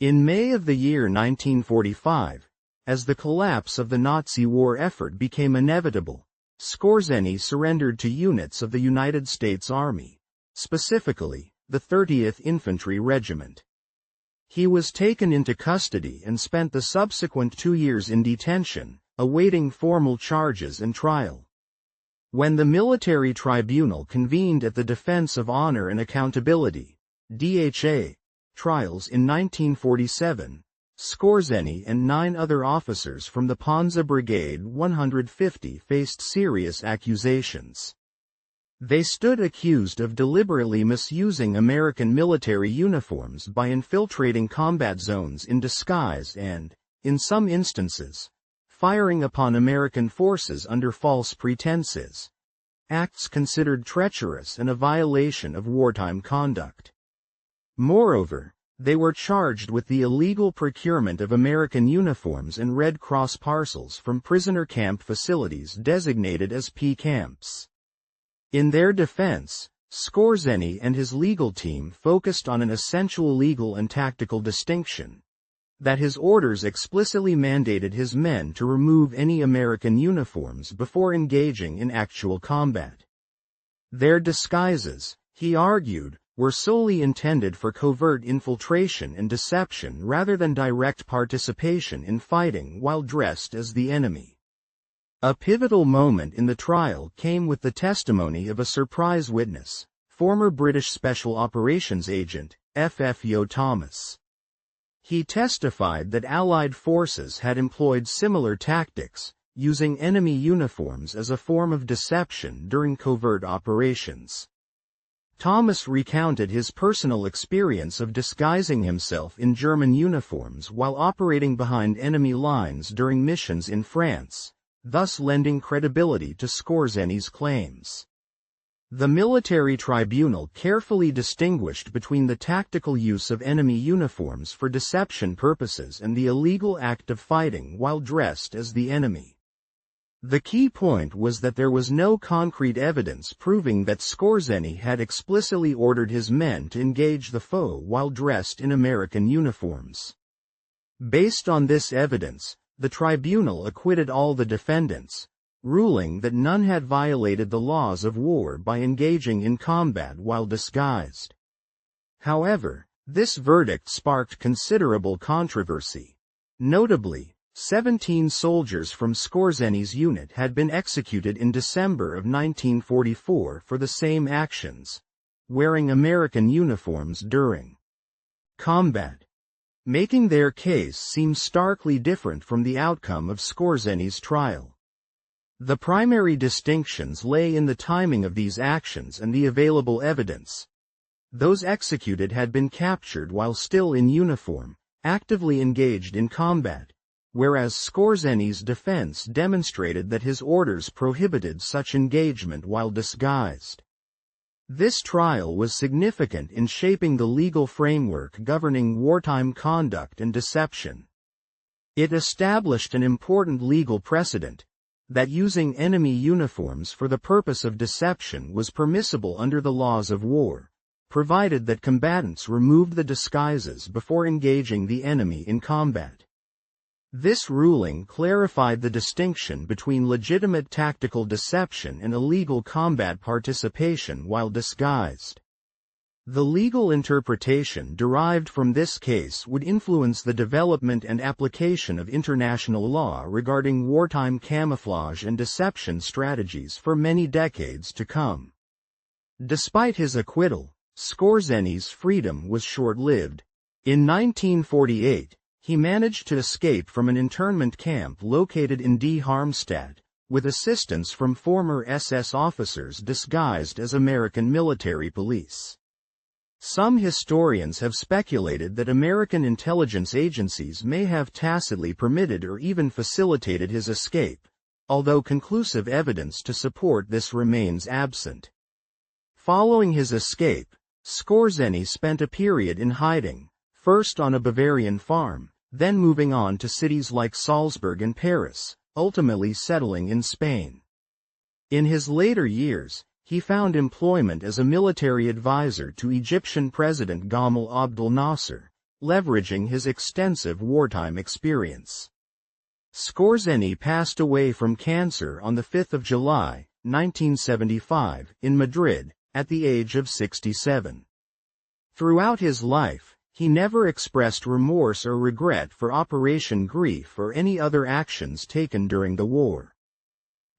[SPEAKER 1] In May of the year 1945, as the collapse of the Nazi war effort became inevitable, Skorzeny surrendered to units of the United States Army, specifically, the 30th Infantry Regiment. He was taken into custody and spent the subsequent 2 years in detention, awaiting formal charges and trial. When the military tribunal convened at the Defense of Honor and Accountability (DHA) trials in 1947, Skorzeny and 9 other officers from the Panzer Brigade 150 faced serious accusations. They stood accused of deliberately misusing American military uniforms by infiltrating combat zones in disguise and, in some instances, firing upon American forces under false pretenses. Acts considered treacherous and a violation of wartime conduct. Moreover, they were charged with the illegal procurement of American uniforms and Red Cross parcels from prisoner camp facilities designated as P camps. In their defense, Skorzeny and his legal team focused on an essential legal and tactical distinction: that his orders explicitly mandated his men to remove any American uniforms before engaging in actual combat. Their disguises, he argued, were solely intended for covert infiltration and deception rather than direct participation in fighting while dressed as the enemy. A pivotal moment in the trial came with the testimony of a surprise witness, former British Special Operations Agent, F.F. Thomas. He testified that Allied forces had employed similar tactics, using enemy uniforms as a form of deception during covert operations. Thomas recounted his personal experience of disguising himself in German uniforms while operating behind enemy lines during missions in France, thus lending credibility to Skorzeny's claims. The military tribunal carefully distinguished between the tactical use of enemy uniforms for deception purposes and the illegal act of fighting while dressed as the enemy. The key point was that there was no concrete evidence proving that Skorzeny had explicitly ordered his men to engage the foe while dressed in American uniforms. Based on this evidence, the tribunal acquitted all the defendants, ruling that none had violated the laws of war by engaging in combat while disguised. However, this verdict sparked considerable controversy. Notably, 17 soldiers from Skorzeny's unit had been executed in December of 1944 for the same actions, wearing American uniforms during combat, making their case seem starkly different from the outcome of Skorzeny's trial. The primary distinctions lay in the timing of these actions and the available evidence. Those executed had been captured while still in uniform, actively engaged in combat, whereas Skorzeny's defense demonstrated that his orders prohibited such engagement while disguised. This trial was significant in shaping the legal framework governing wartime conduct and deception. It established an important legal precedent, that using enemy uniforms for the purpose of deception was permissible under the laws of war, provided that combatants removed the disguises before engaging the enemy in combat. This ruling clarified the distinction between legitimate tactical deception and illegal combat participation while disguised. The legal interpretation derived from this case would influence the development and application of international law regarding wartime camouflage and deception strategies for many decades to come. Despite his acquittal, Skorzeny's freedom was short-lived. In 1948, he managed to escape from an internment camp located in D. Harmstadt, with assistance from former SS officers disguised as American military police. Some historians have speculated that American intelligence agencies may have tacitly permitted or even facilitated his escape, although conclusive evidence to support this remains absent. Following his escape, Skorzeny spent a period in hiding, first on a Bavarian farm, then moving on to cities like Salzburg and Paris, ultimately settling in Spain. In his later years, he found employment as a military advisor to Egyptian President Gamal Abdel Nasser, leveraging his extensive wartime experience. Skorzeny passed away from cancer on 5 July, 1975, in Madrid, at the age of 67. Throughout his life, he never expressed remorse or regret for Operation Grief or any other actions taken during the war.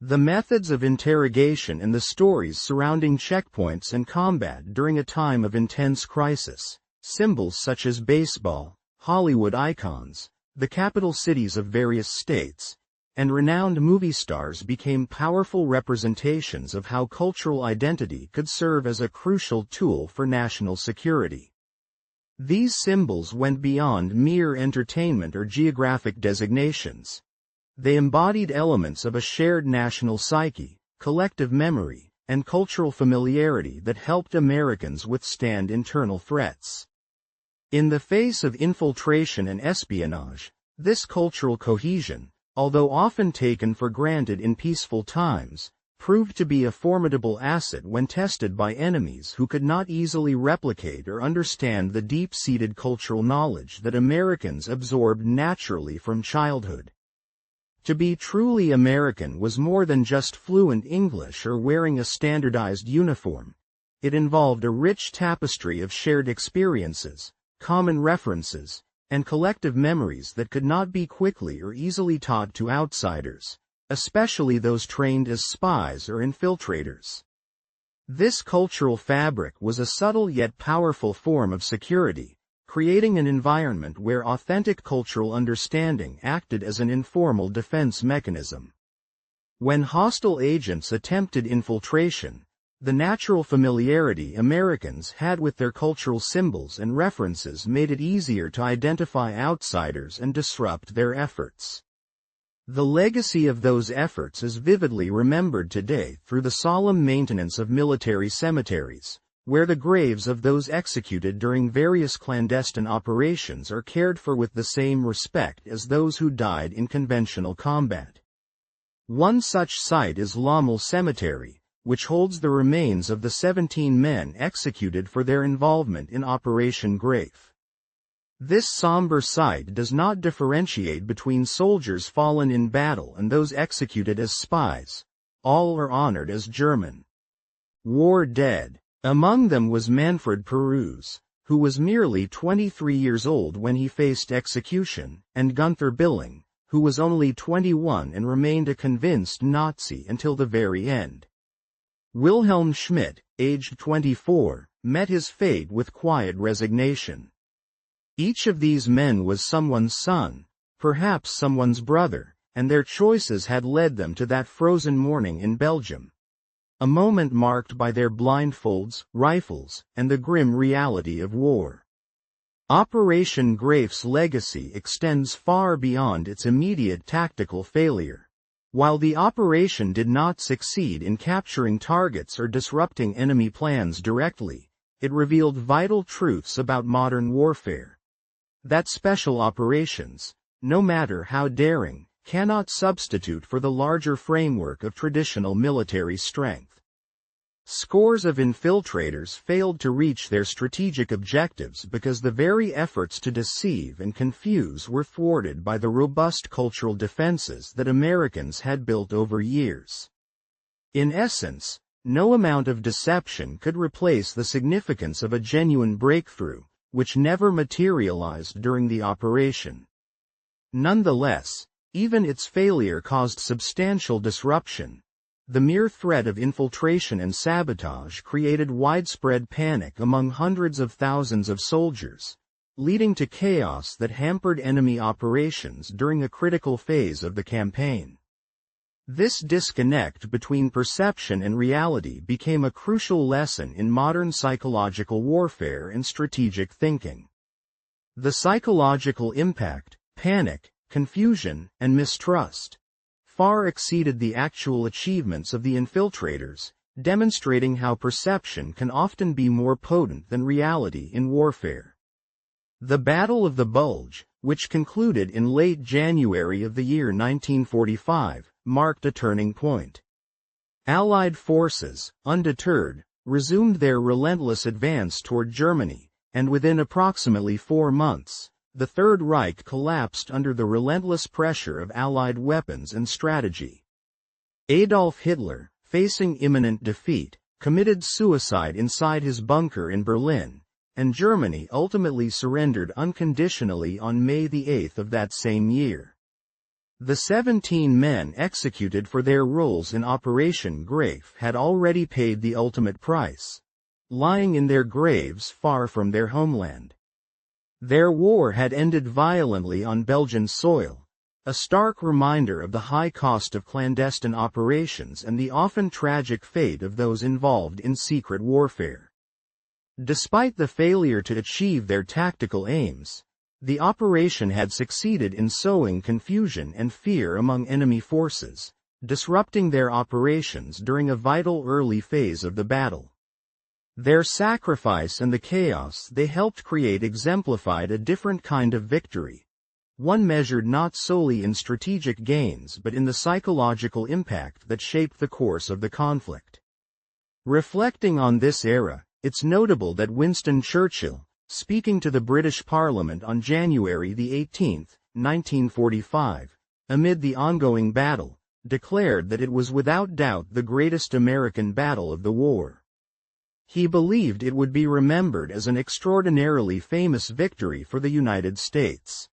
[SPEAKER 1] The methods of interrogation and the stories surrounding checkpoints and combat during a time of intense crisis, symbols such as baseball, Hollywood icons, the capital cities of various states, and renowned movie stars became powerful representations of how cultural identity could serve as a crucial tool for national security. These symbols went beyond mere entertainment or geographic designations. They embodied elements of a shared national psyche, collective memory, and cultural familiarity that helped Americans withstand internal threats. In the face of infiltration and espionage, this cultural cohesion, although often taken for granted in peaceful times, proved to be a formidable asset when tested by enemies who could not easily replicate or understand the deep-seated cultural knowledge that Americans absorbed naturally from childhood. To be truly American was more than just fluent English or wearing a standardized uniform. It involved a rich tapestry of shared experiences, common references, and collective memories that could not be quickly or easily taught to outsiders, especially those trained as spies or infiltrators. This cultural fabric was a subtle yet powerful form of security, creating an environment where authentic cultural understanding acted as an informal defense mechanism. When hostile agents attempted infiltration, the natural familiarity Americans had with their cultural symbols and references made it easier to identify outsiders and disrupt their efforts. The legacy of those efforts is vividly remembered today through the solemn maintenance of military cemeteries, where the graves of those executed during various clandestine operations are cared for with the same respect as those who died in conventional combat. One such site is Lommel Cemetery, which holds the remains of the 17 men executed for their involvement in Operation Grafe. This somber site does not differentiate between soldiers fallen in battle and those executed as spies. All are honored as German war dead. Among them was Manfred Peruz, who was merely 23 years old when he faced execution, and Gunther Billing, who was only 21 and remained a convinced Nazi until the very end. Wilhelm Schmidt, aged 24, met his fate with quiet resignation. Each of these men was someone's son, perhaps someone's brother, and their choices had led them to that frozen morning in Belgium. A moment marked by their blindfolds, rifles, and the grim reality of war. Operation Grafe's legacy extends far beyond its immediate tactical failure. While the operation did not succeed in capturing targets or disrupting enemy plans directly, it revealed vital truths about modern warfare. That special operations, no matter how daring, cannot substitute for the larger framework of traditional military strength. Scores of infiltrators failed to reach their strategic objectives because the very efforts to deceive and confuse were thwarted by the robust cultural defenses that Americans had built over years. In essence, no amount of deception could replace the significance of a genuine breakthrough, which never materialized during the operation. Nonetheless, even its failure caused substantial disruption. The mere threat of infiltration and sabotage created widespread panic among hundreds of thousands of soldiers, leading to chaos that hampered enemy operations during a critical phase of the campaign. This disconnect between perception and reality became a crucial lesson in modern psychological warfare and strategic thinking. The psychological impact, panic, confusion, and mistrust, far exceeded the actual achievements of the infiltrators, demonstrating how perception can often be more potent than reality in warfare. The Battle of the Bulge, which concluded in late January of the year 1945, marked a turning point. Allied forces, undeterred, resumed their relentless advance toward Germany, and within approximately 4 months, the Third Reich collapsed under the relentless pressure of Allied weapons and strategy. Adolf Hitler, facing imminent defeat, committed suicide inside his bunker in Berlin, and Germany ultimately surrendered unconditionally on May 8 of that same year. The 17 men executed for their roles in Operation Grafe had already paid the ultimate price, lying in their graves far from their homeland. Their war had ended violently on Belgian soil, a stark reminder of the high cost of clandestine operations and the often tragic fate of those involved in secret warfare. Despite the failure to achieve their tactical aims, the operation had succeeded in sowing confusion and fear among enemy forces, disrupting their operations during a vital early phase of the battle. Their sacrifice and the chaos they helped create exemplified a different kind of victory, one measured not solely in strategic gains but in the psychological impact that shaped the course of the conflict. Reflecting on this era, it's notable that Winston Churchill, speaking to the British Parliament on January 18, 1945, amid the ongoing battle, declared that it was without doubt the greatest American battle of the war. He believed it would be remembered as an extraordinarily famous victory for the United States.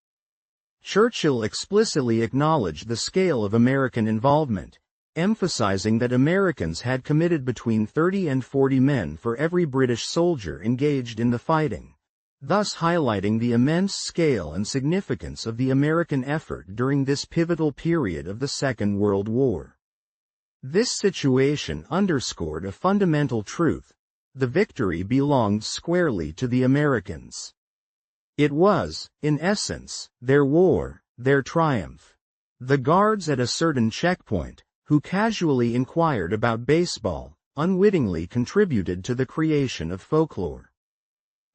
[SPEAKER 1] Churchill explicitly acknowledged the scale of American involvement, emphasizing that Americans had committed between 30 and 40 men for every British soldier engaged in the fighting, thus highlighting the immense scale and significance of the American effort during this pivotal period of the Second World War. This situation underscored a fundamental truth: the victory belonged squarely to the Americans. It was, in essence, their war, their triumph. The guards at a certain checkpoint, who casually inquired about baseball, unwittingly contributed to the creation of folklore.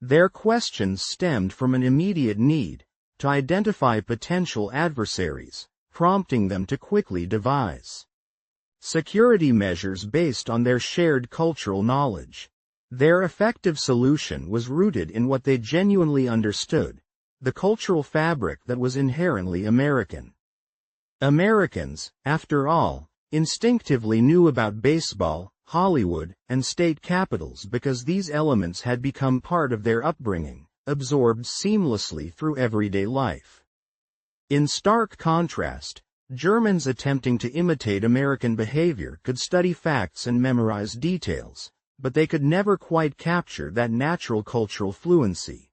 [SPEAKER 1] Their questions stemmed from an immediate need to identify potential adversaries, prompting them to quickly devise security measures based on their shared cultural knowledge. Their effective solution was rooted in what they genuinely understood: the cultural fabric that was inherently American. Americans, after all, instinctively knew about baseball, Hollywood, and state capitals because these elements had become part of their upbringing, absorbed seamlessly through everyday life. In stark contrast, Germans attempting to imitate American behavior could study facts and memorize details, but they could never quite capture that natural cultural fluency.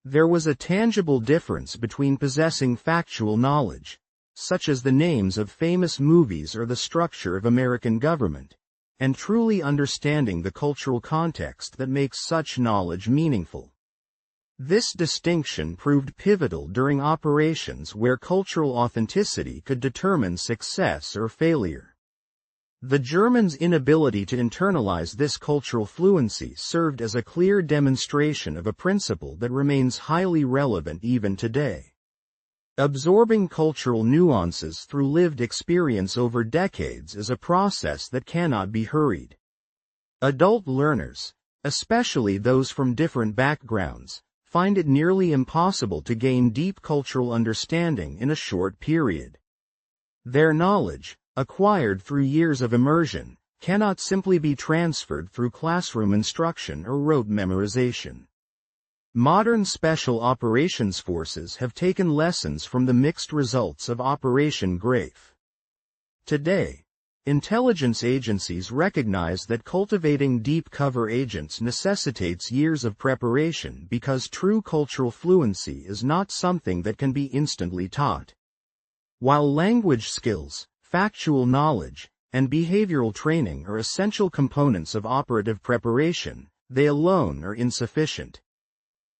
[SPEAKER 1] There was a tangible difference between possessing factual knowledge, such as the names of famous movies or the structure of American government, and truly understanding the cultural context that makes such knowledge meaningful. This distinction proved pivotal during operations where cultural authenticity could determine success or failure. The Germans' inability to internalize this cultural fluency served as a clear demonstration of a principle that remains highly relevant even today. Absorbing cultural nuances through lived experience over decades is a process that cannot be hurried. Adult learners, especially those from different backgrounds, find it nearly impossible to gain deep cultural understanding in a short period. Their knowledge, acquired through years of immersion, cannot simply be transferred through classroom instruction or rote memorization. Modern special operations forces have taken lessons from the mixed results of Operation Grafe. Today, intelligence agencies recognize that cultivating deep cover agents necessitates years of preparation because true cultural fluency is not something that can be instantly taught. While language skills, factual knowledge, and behavioral training are essential components of operative preparation, they alone are insufficient.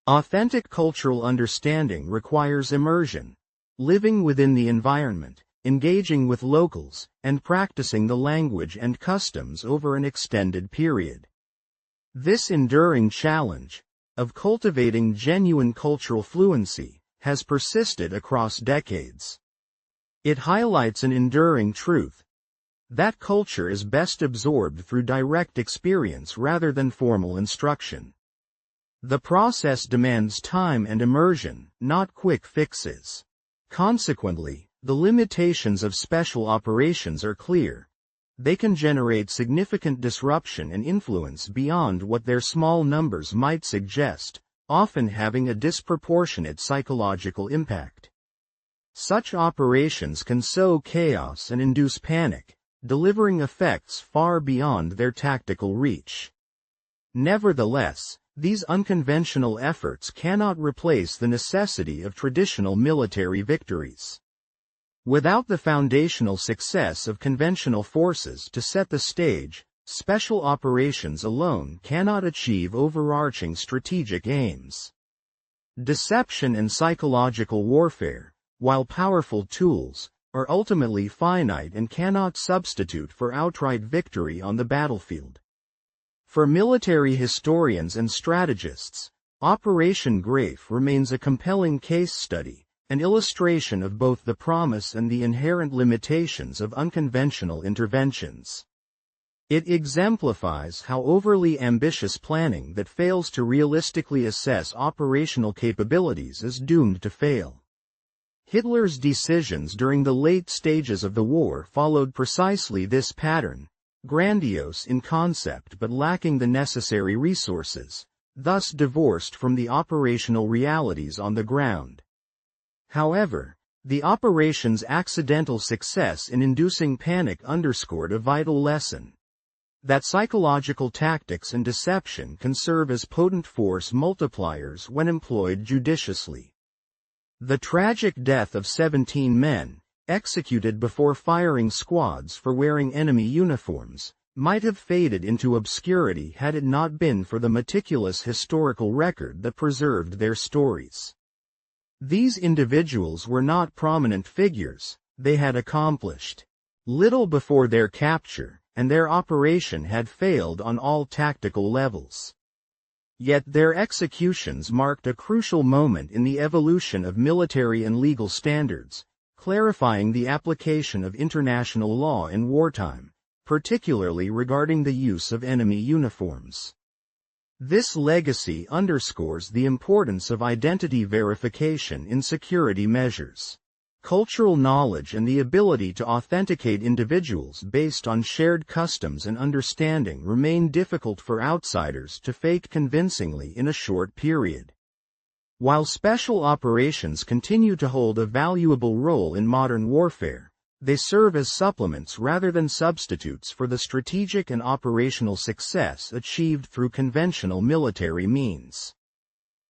[SPEAKER 1] Authentic cultural understanding requires immersion, living within the environment, engaging with locals, and practicing the language and customs over an extended period. This enduring challenge, of cultivating genuine cultural fluency, has persisted across decades. It highlights an enduring truth: that culture is best absorbed through direct experience rather than formal instruction. The process demands time and immersion, not quick fixes. Consequently, the limitations of special operations are clear. They can generate significant disruption and influence beyond what their small numbers might suggest, often having a disproportionate psychological impact. Such operations can sow chaos and induce panic, delivering effects far beyond their tactical reach. Nevertheless, these unconventional efforts cannot replace the necessity of traditional military victories. Without the foundational success of conventional forces to set the stage, special operations alone cannot achieve overarching strategic aims. Deception and psychological warfare, while powerful tools, are ultimately finite and cannot substitute for outright victory on the battlefield. For military historians and strategists, Operation Grafe remains a compelling case study, an illustration of both the promise and the inherent limitations of unconventional interventions. It exemplifies how overly ambitious planning that fails to realistically assess operational capabilities is doomed to fail. Hitler's decisions during the late stages of the war followed precisely this pattern, grandiose in concept but lacking the necessary resources, thus divorced from the operational realities on the ground. However, the operation's accidental success in inducing panic underscored a vital lesson: that psychological tactics and deception can serve as potent force multipliers when employed judiciously. The tragic death of 17 men, executed before firing squads for wearing enemy uniforms, might have faded into obscurity had it not been for the meticulous historical record that preserved their stories. These individuals were not prominent figures; they had accomplished little before their capture, and their operation had failed on all tactical levels. Yet their executions marked a crucial moment in the evolution of military and legal standards, clarifying the application of international law in wartime, particularly regarding the use of enemy uniforms. This legacy underscores the importance of identity verification in security measures. Cultural knowledge and the ability to authenticate individuals based on shared customs and understanding remain difficult for outsiders to fake convincingly in a short period. While special operations continue to hold a valuable role in modern warfare, they serve as supplements rather than substitutes for the strategic and operational success achieved through conventional military means.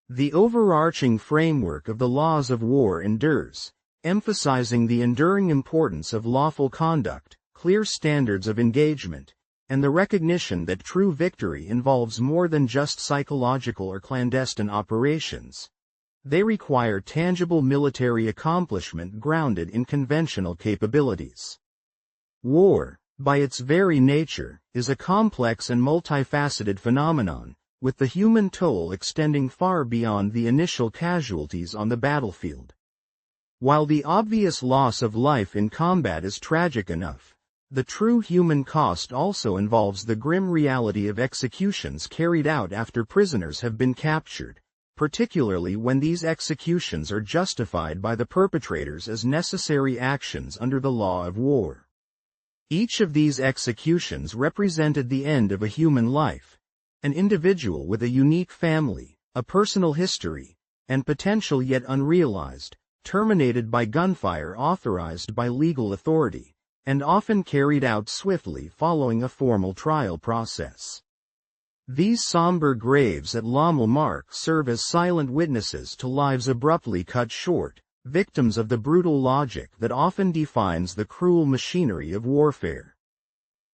[SPEAKER 1] The overarching framework of the laws of war endures, emphasizing the enduring importance of lawful conduct, clear standards of engagement, and the recognition that true victory involves more than just psychological or clandestine operations. They require tangible military accomplishment grounded in conventional capabilities. War, by its very nature, is a complex and multifaceted phenomenon, with the human toll extending far beyond the initial casualties on the battlefield. While the obvious loss of life in combat is tragic enough, the true human cost also involves the grim reality of executions carried out after prisoners have been captured, particularly when these executions are justified by the perpetrators as necessary actions under the law of war. Each of these executions represented the end of a human life, an individual with a unique family, a personal history, and potential yet unrealized, terminated by gunfire authorized by legal authority, and often carried out swiftly following a formal trial process. These somber graves at Lommel serve as silent witnesses to lives abruptly cut short, victims of the brutal logic that often defines the cruel machinery of warfare.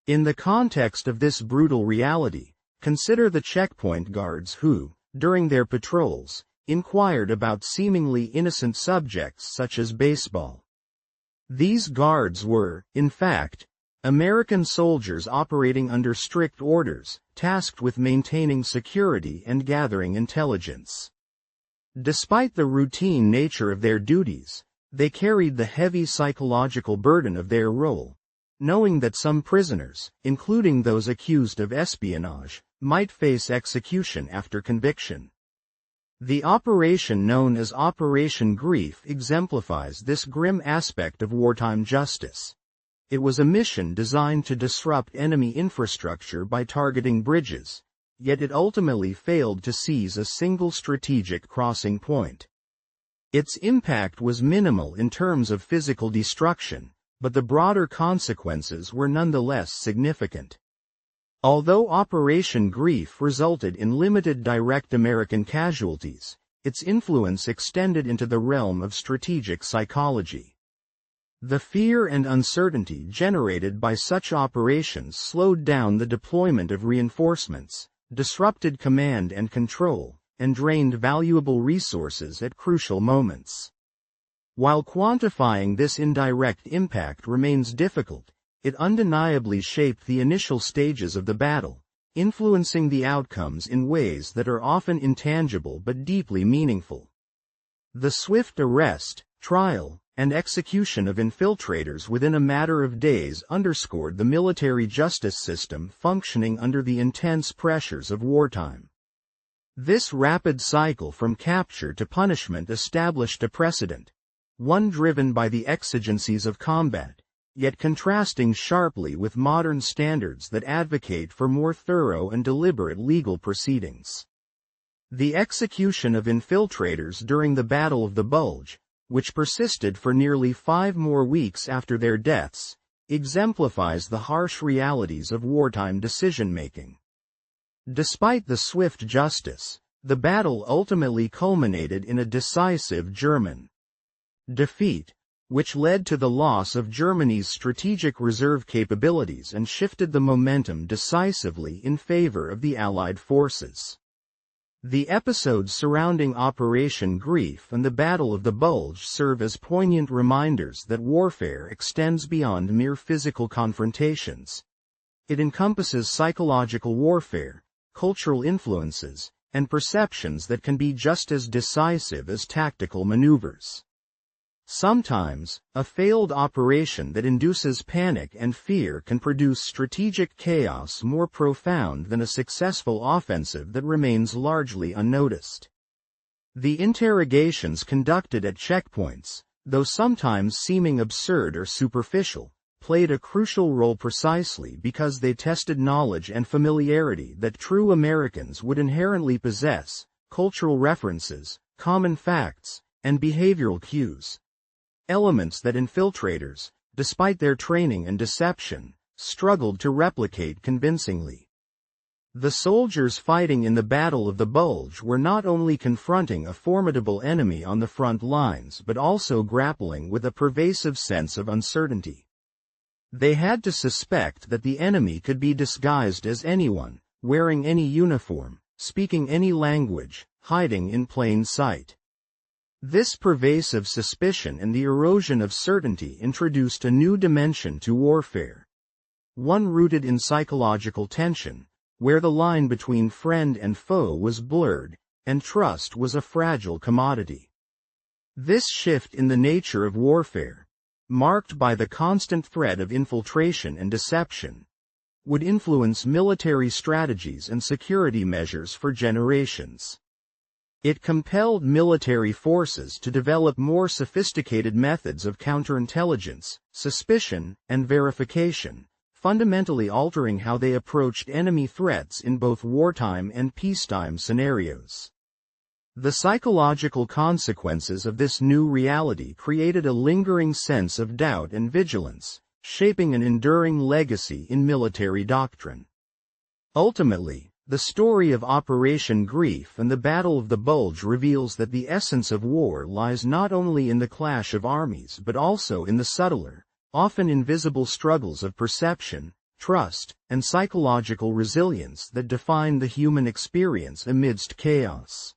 [SPEAKER 1] In the context of this brutal reality, consider the checkpoint guards who, during their patrols, inquired about seemingly innocent subjects such as baseball. These guards were, in fact, American soldiers operating under strict orders, tasked with maintaining security and gathering intelligence. Despite the routine nature of their duties, they carried the heavy psychological burden of their role, knowing that some prisoners, including those accused of espionage, might face execution after conviction. The operation known as Operation Grief exemplifies this grim aspect of wartime justice. It was a mission designed to disrupt enemy infrastructure by targeting bridges, yet it ultimately failed to seize a single strategic crossing point. Its impact was minimal in terms of physical destruction, but the broader consequences were nonetheless significant. Although Operation Grief resulted in limited direct American casualties, its influence extended into the realm of strategic psychology. The fear and uncertainty generated by such operations slowed down the deployment of reinforcements, disrupted command and control, and drained valuable resources at crucial moments. While quantifying this indirect impact remains difficult, it undeniably shaped the initial stages of the battle, influencing the outcomes in ways that are often intangible but deeply meaningful. The swift arrest, trial, and execution of infiltrators within a matter of days underscored the military justice system functioning under the intense pressures of wartime. This rapid cycle from capture to punishment established a precedent, one driven by the exigencies of combat, yet contrasting sharply with modern standards that advocate for more thorough and deliberate legal proceedings. The execution of infiltrators during the Battle of the Bulge, which persisted for nearly 5 more weeks after their deaths, exemplifies the harsh realities of wartime decision-making. Despite the swift justice, the battle ultimately culminated in a decisive German defeat, which led to the loss of Germany's strategic reserve capabilities and shifted the momentum decisively in favor of the Allied forces. The episodes surrounding Operation Grief and the Battle of the Bulge serve as poignant reminders that warfare extends beyond mere physical confrontations. It encompasses psychological warfare, cultural influences, and perceptions that can be just as decisive as tactical maneuvers. Sometimes, a failed operation that induces panic and fear can produce strategic chaos more profound than a successful offensive that remains largely unnoticed. The interrogations conducted at checkpoints, though sometimes seeming absurd or superficial, played a crucial role precisely because they tested knowledge and familiarity that true Americans would inherently possess: cultural references, common facts, and behavioral cues. Elements that infiltrators, despite their training and deception, struggled to replicate convincingly. The soldiers fighting in the Battle of the Bulge were not only confronting a formidable enemy on the front lines but also grappling with a pervasive sense of uncertainty. They had to suspect that the enemy could be disguised as anyone, wearing any uniform, speaking any language, hiding in plain sight. This pervasive suspicion and the erosion of certainty introduced a new dimension to warfare. One rooted in psychological tension, where the line between friend and foe was blurred, and trust was a fragile commodity. This shift in the nature of warfare, marked by the constant threat of infiltration and deception, would influence military strategies and security measures for generations. It compelled military forces to develop more sophisticated methods of counterintelligence, suspicion, and verification, fundamentally altering how they approached enemy threats in both wartime and peacetime scenarios. The psychological consequences of this new reality created a lingering sense of doubt and vigilance, shaping an enduring legacy in military doctrine. Ultimately, the story of Operation Grief and the Battle of the Bulge reveals that the essence of war lies not only in the clash of armies but also in the subtler, often invisible struggles of perception, trust, and psychological resilience that define the human experience amidst chaos.